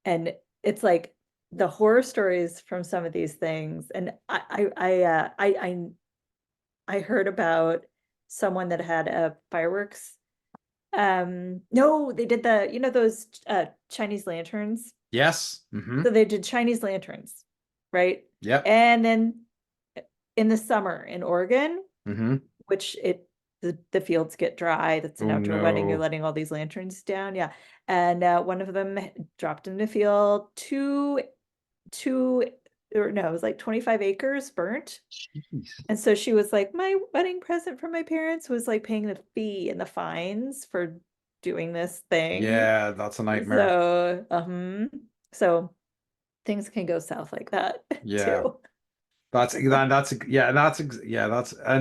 And it's like the horror stories from some of these things. And I heard about someone that had a fireworks. No, they did those Chinese lanterns. Yes. Hmm. So they did Chinese lanterns, right? Yep. And then in the summer in Oregon, Hmm. which the fields get dry, that's an Oh outdoor wedding, you're no. letting all these lanterns down. Yeah. And one of them dropped in the field, two or no, it was like 25 acres burnt. Jeez. And so she was like, my wedding present from my parents was like paying the fee and the fines for doing this thing. Yeah, that's a nightmare. So, so things can go south like that Yeah. too. And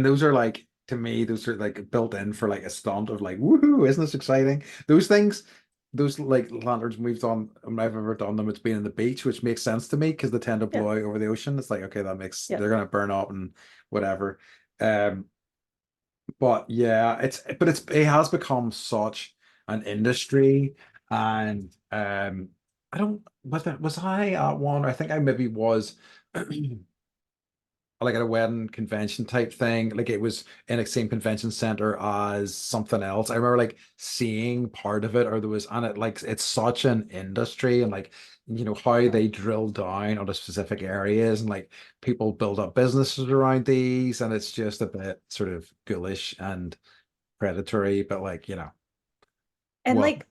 those are like, to me, those are like built in for like a stunt of like, woohoo, isn't this exciting? Those things, those like lanterns we've done, when I've ever done them, it's been in the beach, which makes sense to me because they tend to Yeah. blow out over the ocean. It's like, okay, Yeah. they're gonna burn up and whatever. Um, but yeah, it has become such an industry, and I don't was I at one? I think I maybe was like at a wedding convention type thing. Like it was in the same convention center as something else. I remember like seeing part of it, or there was, and it's such an industry, and like how Yeah. they drill down on the specific areas, and like people build up businesses around these, and it's just a bit sort of ghoulish and predatory, but like And well, like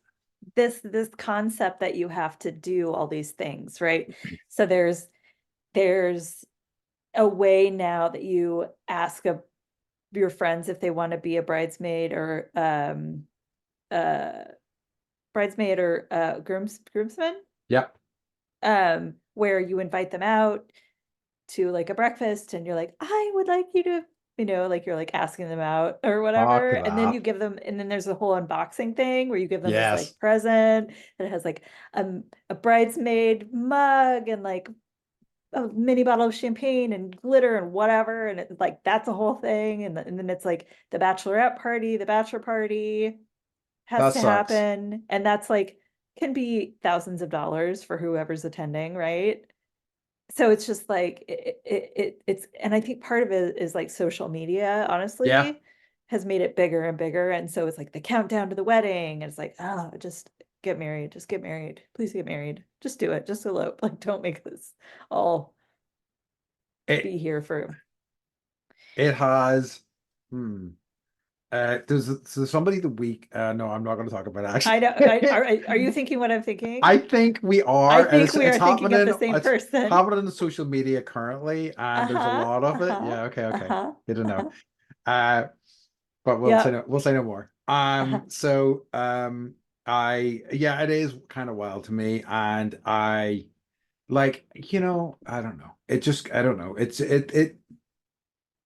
this concept that you have to do all these things, right? So there's there's a way now that you ask your friends if they want to be a uh bridesmaid or groomsman, Yep. where you invite them out to like a breakfast and you're like, I would like you to, like you're like asking them out or Fuck whatever. And then you that. give them, and then there's a whole unboxing thing where you give them this Yes. like present that has like a bridesmaid mug and like a mini bottle of champagne and glitter and whatever. And it's like, that's a whole thing. And then it's like the bachelorette party, the bachelor party has That to sucks. happen. And that's like, can be thousands of dollars for whoever's attending, right? So it's just like it's, and I think part of it is like social media, Yeah. honestly, has made it bigger and bigger. And so it's like the countdown to the wedding. And it's like, oh, just get married, just get married. Please get married. Just do it. Just elope. Like, don't make this all It be here for. it has hmm. There's somebody the week no, I'm not gonna talk about it I know. actually. Are you thinking what I'm I thinking? think we I are, and think we it's are thinking of the happening. same It's person. happening in the social media currently, and there's a Uh-huh. lot of it. Uh-huh. Yeah, okay, okay. Uh-huh. Good to know. Uh-huh. Uh, but Yep. we'll say no more. Uh-huh. I yeah, it is kind of wild to me, and I like, I don't know. It just I don't know.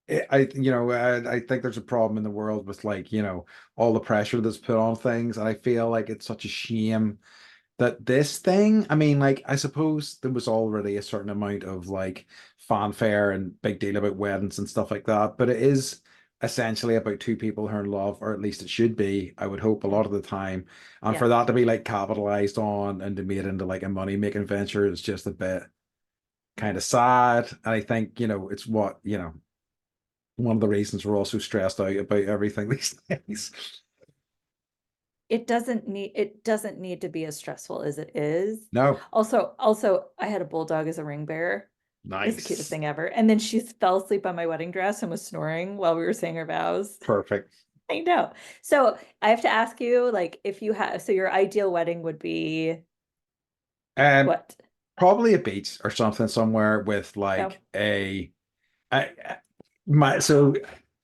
I think there's a problem in the world with like, all the pressure that's put on things, and I feel like it's such a shame that this thing, I mean, like, I suppose there was already a certain amount of like fanfare and big deal about weddings and stuff like that, but it is essentially about two people who are in love, or at least it should be, I would hope, a Yeah. lot of the time. And Yeah. for that to be like capitalized on and to be made into like a money-making venture is just a bit kind Yeah. of sad. And I think, it's what, one of the reasons we're all so stressed out about everything these days. It doesn't need to be as stressful as it is. No, Also, I had a bulldog as a ring bearer. It was the cutest nice. thing ever. And then she fell asleep on my wedding dress and was snoring while we were saying our vows. Perfect. I know. So I have to ask you, like, if you have, so your ideal wedding would be Um, what? Probably a beach or something somewhere with Yeah. like I, so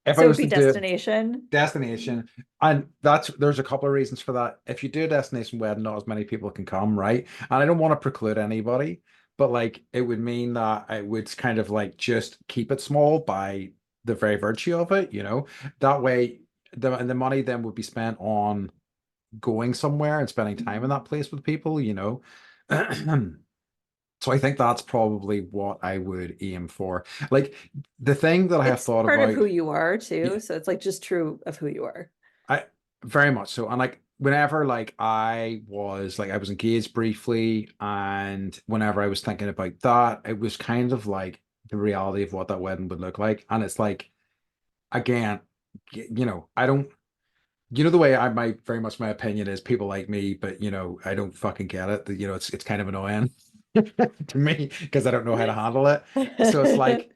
if So I it would was be to do destination. destination, and there's a couple of reasons for that. If you do a destination wedding, not as many people can come, right? And I don't want to preclude anybody, but like it would mean that I would kind of like just keep it small by the very virtue of it, That way the money then would be spent on going somewhere and spending time in that place with people. So I think that's probably what I would aim for. Like the thing that I have It's thought part of about, who you are yeah, too. So it's like just true of who you are. I very much so. And like whenever like I was engaged briefly, and whenever I was thinking about that, it was kind of like the reality of what that wedding would look like. And it's like, again, I don't, the way very much my opinion is people like me, but I don't fucking get it. It's kind of annoying to me because I don't know how to handle it. So it's like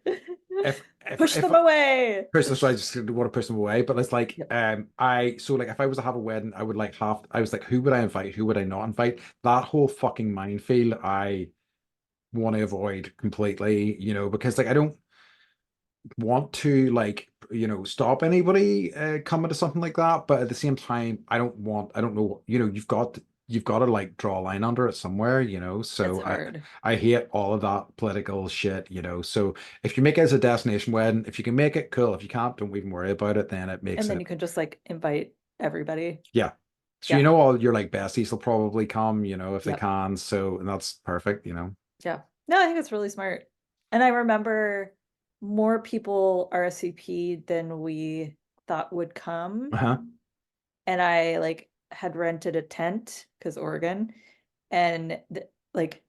Push if them away. person, so I just want to push them away. But it's like Yep. if I was to have a wedding, I was like, who would I invite? Who would I not invite? That whole fucking minefield I want to avoid completely, because like I don't want to like stop anybody coming to something like that, but at the same time I don't know, you've got to like draw a line under it somewhere, It's so hard. I hate all of that political shit, so if you make it as a destination wedding, if you can make it, cool. If you can't, don't even worry about it, then it makes And then it. you can just like invite everybody. Yeah, so Yeah. all your like besties will probably come, if they Yep. can, so and that's perfect. Yeah. No, I think it's really smart. And I remember more people RSVP'd than we thought would come. Uh-huh. And I like had rented a tent because Oregon, and like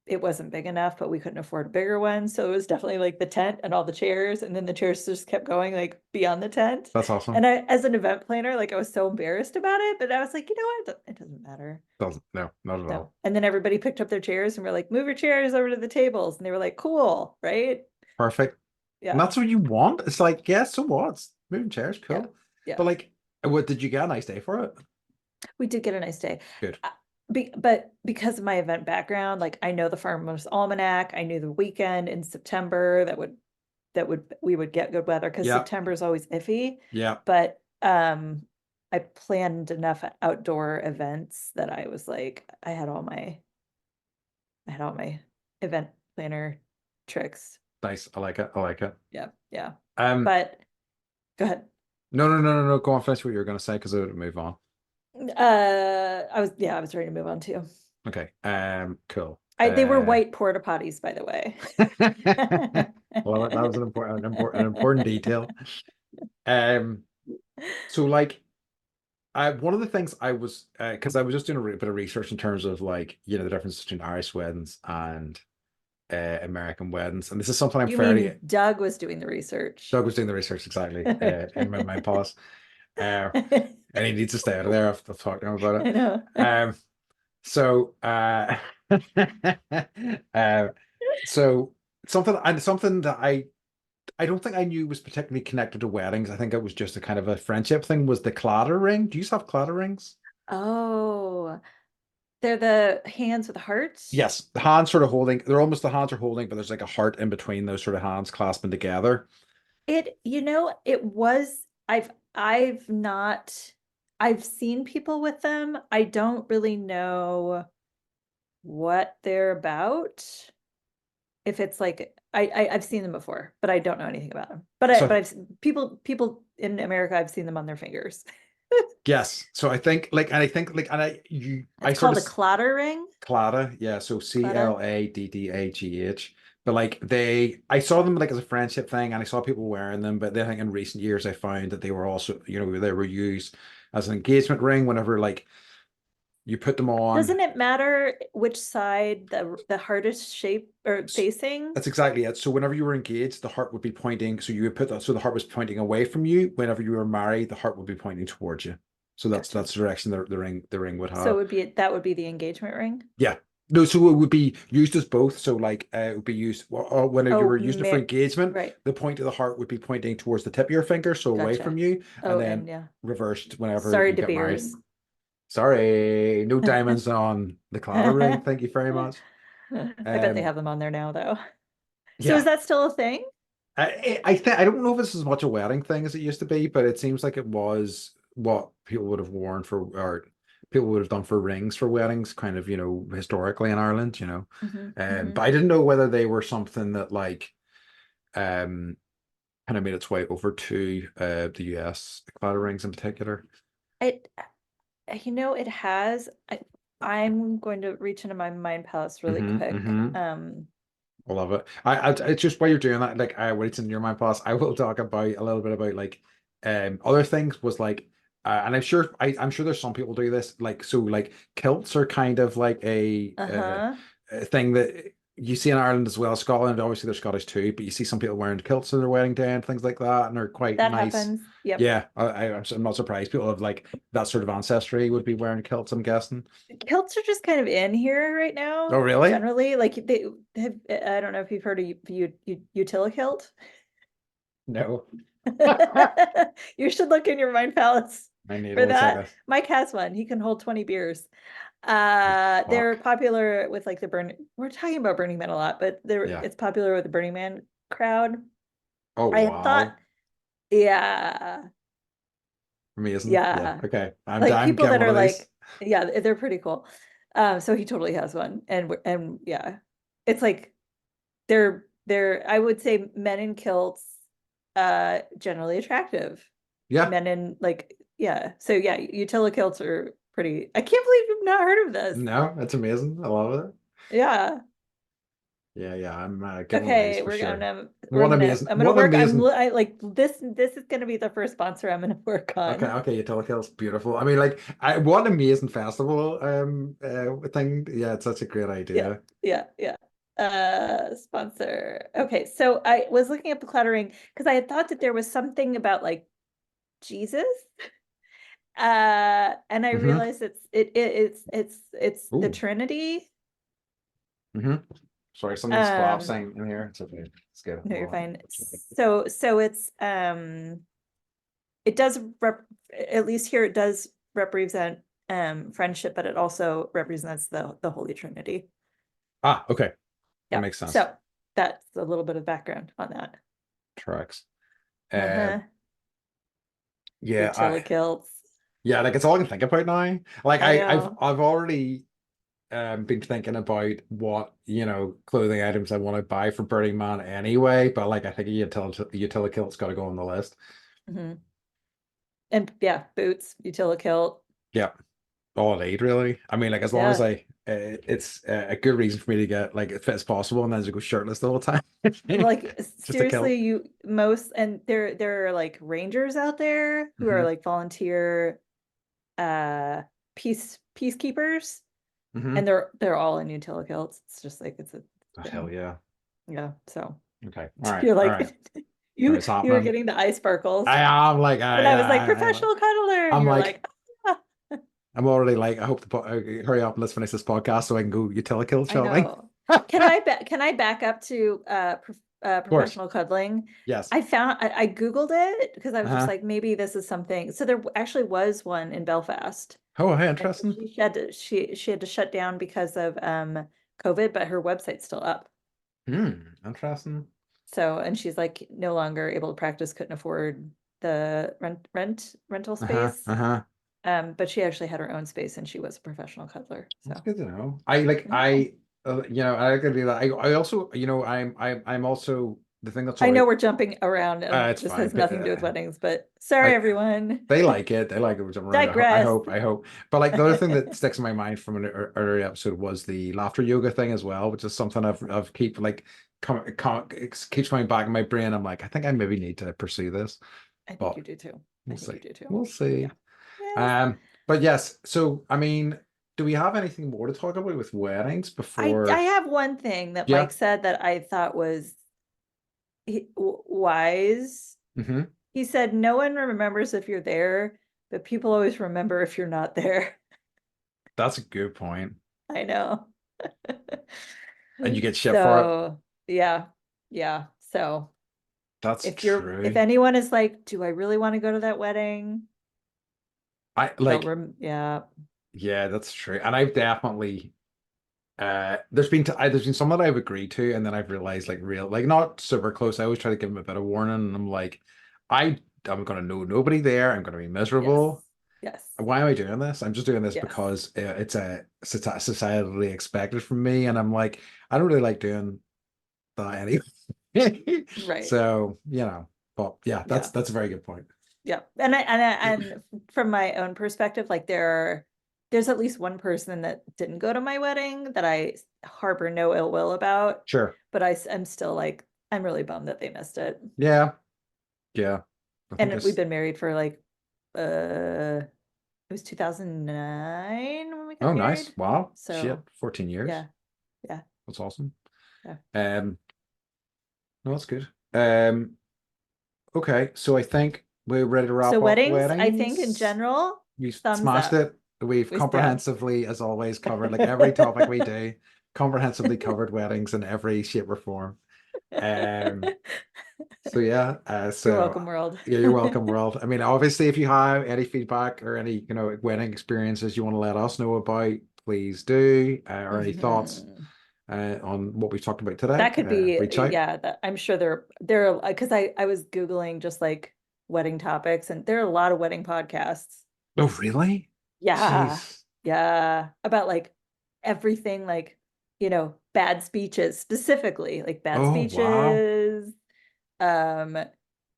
it wasn't big enough, but we couldn't afford a bigger one. So it was definitely like the tent and all the chairs, and then the chairs just kept going like beyond the tent. That's awesome. And I, as an event planner, like I was so embarrassed about it, but I was like, you know what? It doesn't matter. Doesn't, no, not at No. all. And then everybody picked up their chairs and we're like, move your chairs over to the tables. And they were like, cool, right? Perfect. And Yeah. that's what you want. It's like, yeah, so what? Moving chairs, Yeah. cool. Yeah. But like, what did you get a nice day for it? We did get a nice day. Good. but because of my event background, like I know the Farmer's Almanac, I knew the weekend in September we would get good weather because Yeah, September is always iffy. yeah, But I planned enough outdoor events that I was like, I had all my event planner tricks. nice. I like it. I like it. Yeah, yeah. Um, But go ahead. no, no, no, no, no. Go on, finish what you were going to say because I would move on. I was ready to move on too. Okay. Cool. They were white porta potties, by the way. Well, that was an important detail. Um, so like, one of the things I was, because I was just doing a bit of research in terms of like, the difference between Irish weddings and American weddings, and this is something I'm You fairly. mean Doug was doing the research? Doug was doing the research exactly in my pause, and he needs to stay out of there. I've talked to him about I know. it. So, uh, so something that I don't think I knew was particularly connected to weddings. I think it was just a kind of a friendship thing. Was the Claddagh ring? Do you have Claddagh rings? Oh, they're the hands with the hearts. Yes, the hands sort of holding. They're almost the hands are holding, but there's like a heart in between those sort of hands clasping together. It was, I've not, I've seen people with them. I don't really know what they're about. If it's like, I've seen them before, but I don't know anything about them. So People in America, I've seen them on their fingers. yes, so I think like, and I think like, and I It's sort called of a clatter ring. Claddagh, yeah, so Claddagh. Claddagh. But like I saw them like as a friendship thing, and I saw people wearing them. But then I think in recent years, I found that they were also, they were used as an engagement ring whenever like you put them on. Doesn't it matter which side the heart is shaped or facing? That's exactly it. So whenever you were engaged, the heart would be pointing. So you would put that. So the heart was pointing away from you. Whenever you were married, the heart would be pointing towards you. So Gotcha. that's the direction the ring would So have. that would be the engagement ring. Yeah. No, so it would be used as both. So like it would be used when you Oh, were using it for engagement, right. the point of the heart would be pointing towards the tip of your finger, so away from Gotcha. you, and Oh, and then yeah. reversed whenever Sorry, you De get married. Beers. Sorry, no diamonds on the Claddagh ring. Thank you very much. I bet they Um, have them on there now, though. So is yeah. that still a thing? I think I don't know if it's as much a wedding thing as it used to be, but it seems like it was what people would have worn for, or people would have done for rings for weddings, kind of, historically in Ireland. But Hmm. I didn't know whether they were something that like kind of made its way over to the US, the claddagh rings in particular. It, it has. I'm going to reach into my mind palace really quick. Hmm. I love it. It's just while you're doing that, like I wait in your mind past, I will talk about a little bit about like other things was like and I'm sure there's some people do this like so like kilts are kind of like Uh-huh. a thing that you see in Ireland as well. Scotland, obviously they're Scottish too, but you see some people wearing kilts on their wedding day and things like that, and they're quite That nice. happens. Yep. Yeah, I'm not surprised. People have like that sort of ancestry would be wearing kilts, I'm guessing. Kilts are just kind of in here right Oh, now, really? generally. Like they have, I don't know if you've heard of Utilikilt. No. You should look in your mind palace I need to for look like that. this. Mike has one. He can hold 20 beers. They're Fuck. popular with like we're talking about Burning Man a lot, but Yeah. it's popular with the Burning Man crowd. Oh, I had thought, wow. yeah, Amazing. Yeah. yeah. Okay. Like I'm people getting that one are of these. like, yeah, they're pretty cool. So he totally has one. And yeah, it's like they're I would say men in kilts generally attractive. Yeah. Men in like, yeah. So yeah, Utilakilts are pretty. I can't believe you've not heard of this. No, that's amazing. I love it. Yeah. Yeah, yeah. I'm getting one of these Okay, for sure. I'm gonna What work. amazing. I like this is gonna be the first sponsor I'm gonna work Okay, on. okay. Utility beautiful. I mean, like, what an amazing festival thing. Yeah, it's such a great Yeah, idea. yeah, yeah. Sponsor. Okay, so I was looking up the cluttering because I had thought that there was something about like Jesus. And I Hmm. realized it's the Ooh. Trinity. Hmm. Sorry, something's Um, collapsing in here. It's okay. It's good. no, you're Well, fine. So it's it does at least here it does represent friendship, but it also represents the Holy Trinity. Ah, okay. That Yeah. makes sense. So that's a little bit of background on that. Tracks. Um, Uh-huh. yeah, Utilakilts. yeah, like it's all I can think about now. Like I I've know. I've already been thinking about what, clothing items I want to buy for Burning Man anyway, but like I think Utilikilt's got to go on the list. Hmm. And yeah, boots, Utilikilt. Yeah, all I need really. I mean, like as long as Yeah. it's a good reason for me to get like as fit as possible, and then just go shirtless the whole time. Like Just a seriously, kilt. and there are like rangers out there who are Hmm. like volunteer uh peacekeepers, Hmm. and they're all in Utilikilts. It's just like it's a Oh, hell thing. yeah. Yeah. So Okay. All right. you're All like right. All right. you It's you were happening. getting the eye sparkles. I am like When I was like professional cuddler, and I'm you're like like, ah. I'm already like I hope to hurry up and let's finish this podcast so I can go Utilikilt I shopping. know. Of Can I back up to course. professional cuddling? Yes. I Googled it because I was just Uh-huh. like, maybe this is something. So there actually was one in Belfast. Oh, hey, And interesting. she had to shut down because of COVID, but her website's still up. Interesting. So, and she's like no longer able to practice, couldn't afford the rental Uh-huh. space. Uh-huh. But she actually had her own space and she was a professional cuddler. That's So good to know. I like yeah. I gotta do that. I also, I'm also the thing that's I know always we're jumping around and it's this fine. has nothing to do with weddings, but sorry, Like everyone. they like it. They like it. Which I'm around. Digress. I hope. But like the other thing that sticks in my mind from an earlier episode was the laughter yoga thing as well, which is something I've keep like it keeps coming back in my brain. I'm like, I think I maybe need to pursue this, I think but you do too. I we'll think see. you do too. We'll Yeah. see. Yes. But yes. So I mean, do we have anything more to talk about with weddings I before? have one thing that Yeah. Mike said that I thought was wise. Hmm. He said, "No one remembers if you're there, but people always remember if you're not there." That's a good point. I know. And you get shit for it. So, yeah. Yeah. So, That's if true. anyone is like, "Do I really want to go to that wedding?" I They'll like, yeah. yeah, that's true. And I've definitely there's been some that I've agreed to, and then I've realized like real like not super close. I always try to give them a bit of warning, and I'm like, I'm gonna know nobody there. I'm gonna be Yes. miserable. Yes. Why am I doing this? I'm just doing this Yes. because it's societally expected from me, and I'm like, I don't really like doing that anyway. Right. So, but yeah, Yeah. that's a very good point. Yeah. And from my own perspective, like there's at least one person that didn't go to my wedding that I harbor no ill will about, Sure. but I'm still like, I'm really bummed that they missed it. Yeah. Yeah. I think And we've it's been married for like it was 2009 when we got oh nice. married. Wow. Shit. So 14 years. yeah, yeah, That's awesome. yeah. Um, no, that's good. Okay, so I think we're ready to So wrap up weddings, I think in weddings. general, We thumbs smashed up. it. We've Yeah. comprehensively, as always, covered like every topic we do, comprehensively covered weddings in every shape or form. Um, so yeah, You're welcome, world. yeah, you're welcome, world. I mean, obviously, if you have any feedback or any, wedding experiences you want to let us know about, please do, or any thoughts Mhm. on what we've talked about today, That could be, reach out. yeah, I'm sure there because I was Googling just like wedding topics and there are a lot of wedding podcasts. Oh, really? Yeah. Jeez. Yeah. About like everything like, bad speeches specifically, like bad Oh, wow. speeches, um,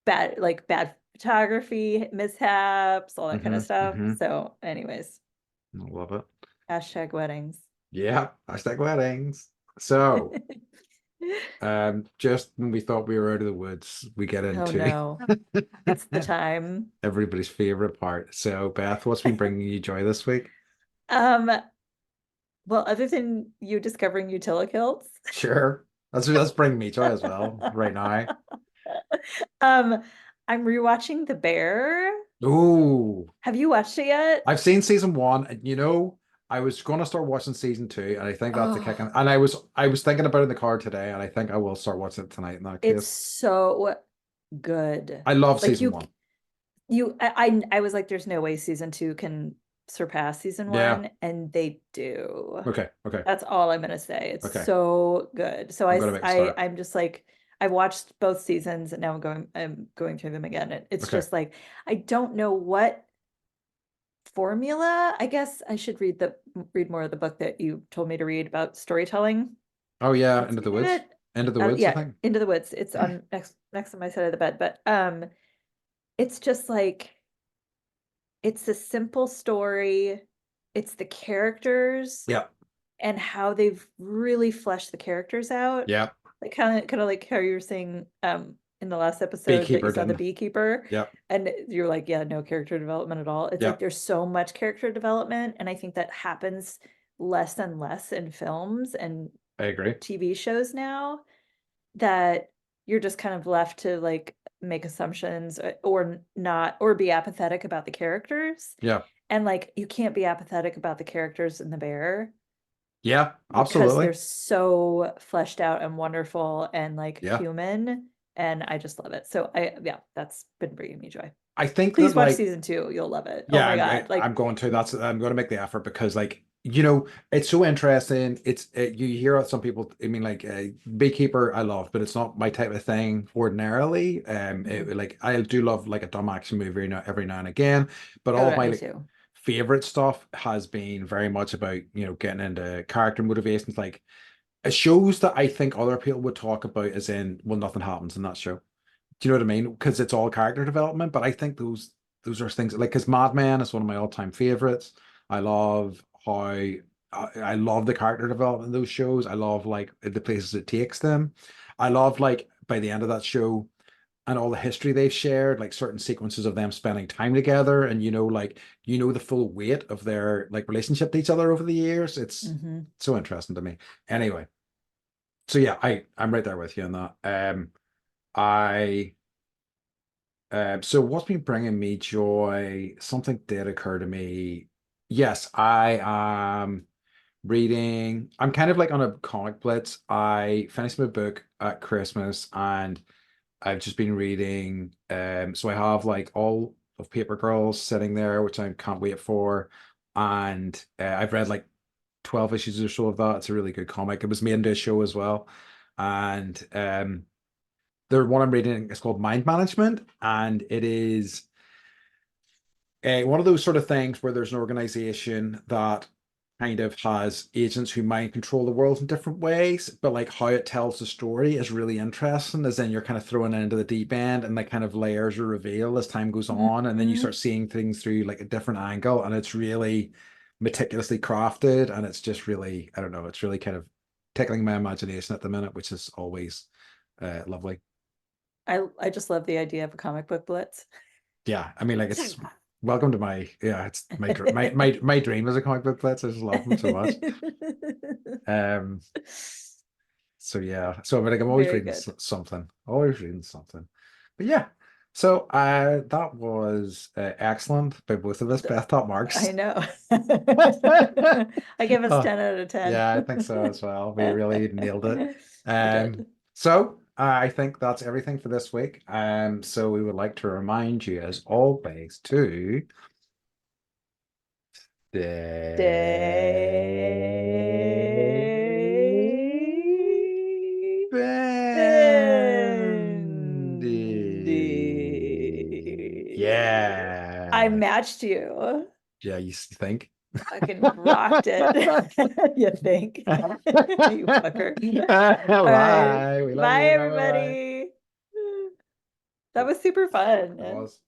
bad photography mishaps, all that kind Mm-hmm. of stuff. Mm-hmm. So, anyways, I love it. hashtag weddings. Yeah, hashtag weddings. So, just when we thought we were out of the woods, we get Oh into no, it's the time. everybody's favorite part. So, Beth, what's been bringing you joy this week? Um, well, other than you discovering Utilakilts, Sure. That's bringing me joy as well right now. um, I'm rewatching The Bear. Ooh, Have you watched it yet? I've seen season one, and I was going to start watching season two, and I think that's the kick. Oh, And I was thinking about it in the car today, and I think I will start watching it tonight in that it's case. so good. I love Like season one. I was like, there's no way season two can surpass season Yeah. one, and they do. Okay. Okay. That's all I'm gonna say. It's Okay. so good. So I'm gonna make a start. I'm just like, I've watched both seasons and now I'm going through them again. It's Okay. just like I don't know what formula. I guess I should read more of the book that you told me to read about storytelling. Oh yeah, What's Into the the name of Woods. it? Into the Woods, I Yeah, think. Into the Woods. It's on next to my side of the bed, but it's just like it's a simple story. It's the characters Yeah. and how they've really fleshed the characters out. Yeah. Like kind of like how you were saying in the last episode that you Beekeeper saw the didn't. beekeeper Yeah. and you're like, yeah, no character development at all. It's Yeah. like there's so much character development, and I think that happens less and less in films and I agree. TV shows now, that you're just kind of left to like make assumptions or not, or be apathetic about the characters. Yeah. And like you can't be apathetic about the characters in The Bear Yeah. because Absolutely. they're so fleshed out and wonderful and like Yeah. human, and I just love it. So yeah, that's been bringing me joy. I think that Please watch like season 2. You'll love it. Oh yeah, my God. I'm Like, going to. I'm going to make the effort because, like, it's so interesting. You hear some people. I mean, like, Beekeeper, I love, but it's not my type of thing ordinarily. mhm. Like, I do love like a dumb action movie every now and again, but Oh all of yeah, my me like too. favorite stuff has been very much about getting into character motivations, like shows that I think other people would talk about as in, well, nothing happens in that show. Do you know what I mean? Because it's all character development, but I think those are things like because Mad Men is one of my all-time favorites. I love how I love the character development in those shows. I love like the places it takes them. I love like by the end of that show and all the history they've shared, like certain sequences of them spending time together, and like the full weight of their like relationship to each other over the years. It's Hmm. so interesting to me. Anyway, so yeah, I'm right there with you on that. I so what's been bringing me joy? Something did occur to me. Yes, I am reading. I'm kind of like on a comic blitz. I finished my book at Christmas and I've just been reading. So I have like all of Paper Girls sitting there, which I can't wait for. And I've read like 12 issues or so of that. It's a really good comic. It was made into a show as well. And the one I'm reading is called Mind Management, and it is one of those sort of things where there's an organization that kind of has agents who mind control the world in different ways, but like how it tells the story is really interesting, as then you're kind of thrown into the deep end and like kind of layers are revealed as time goes on, and then you Hmm. start seeing things through like a different angle, and it's really meticulously crafted, and it's just really, I don't know, it's really kind of tickling my imagination at the minute, which is always lovely. I just love the idea of a comic book blitz. Yeah, I mean, like it's welcome to my yeah, it's my dream as a comic book blitz. I just love them so much. Um, so yeah, so but like I'm always Very reading good. something, always reading something. But yeah, so that was excellent by both of us. Beth top I marks. know. I give us Oh, 10 out of 10. yeah, I think so as well. We really nailed it. We did. So I think that's everything for this week. So we would like to remind you, as always, to Stay Bendy. bendy. I Yeah. matched you. Yeah, you think? Fucking rocked it. You think? You fucker. All right. Bye. We love Bye, you. Bye bye bye. everybody. That was super fun. It was.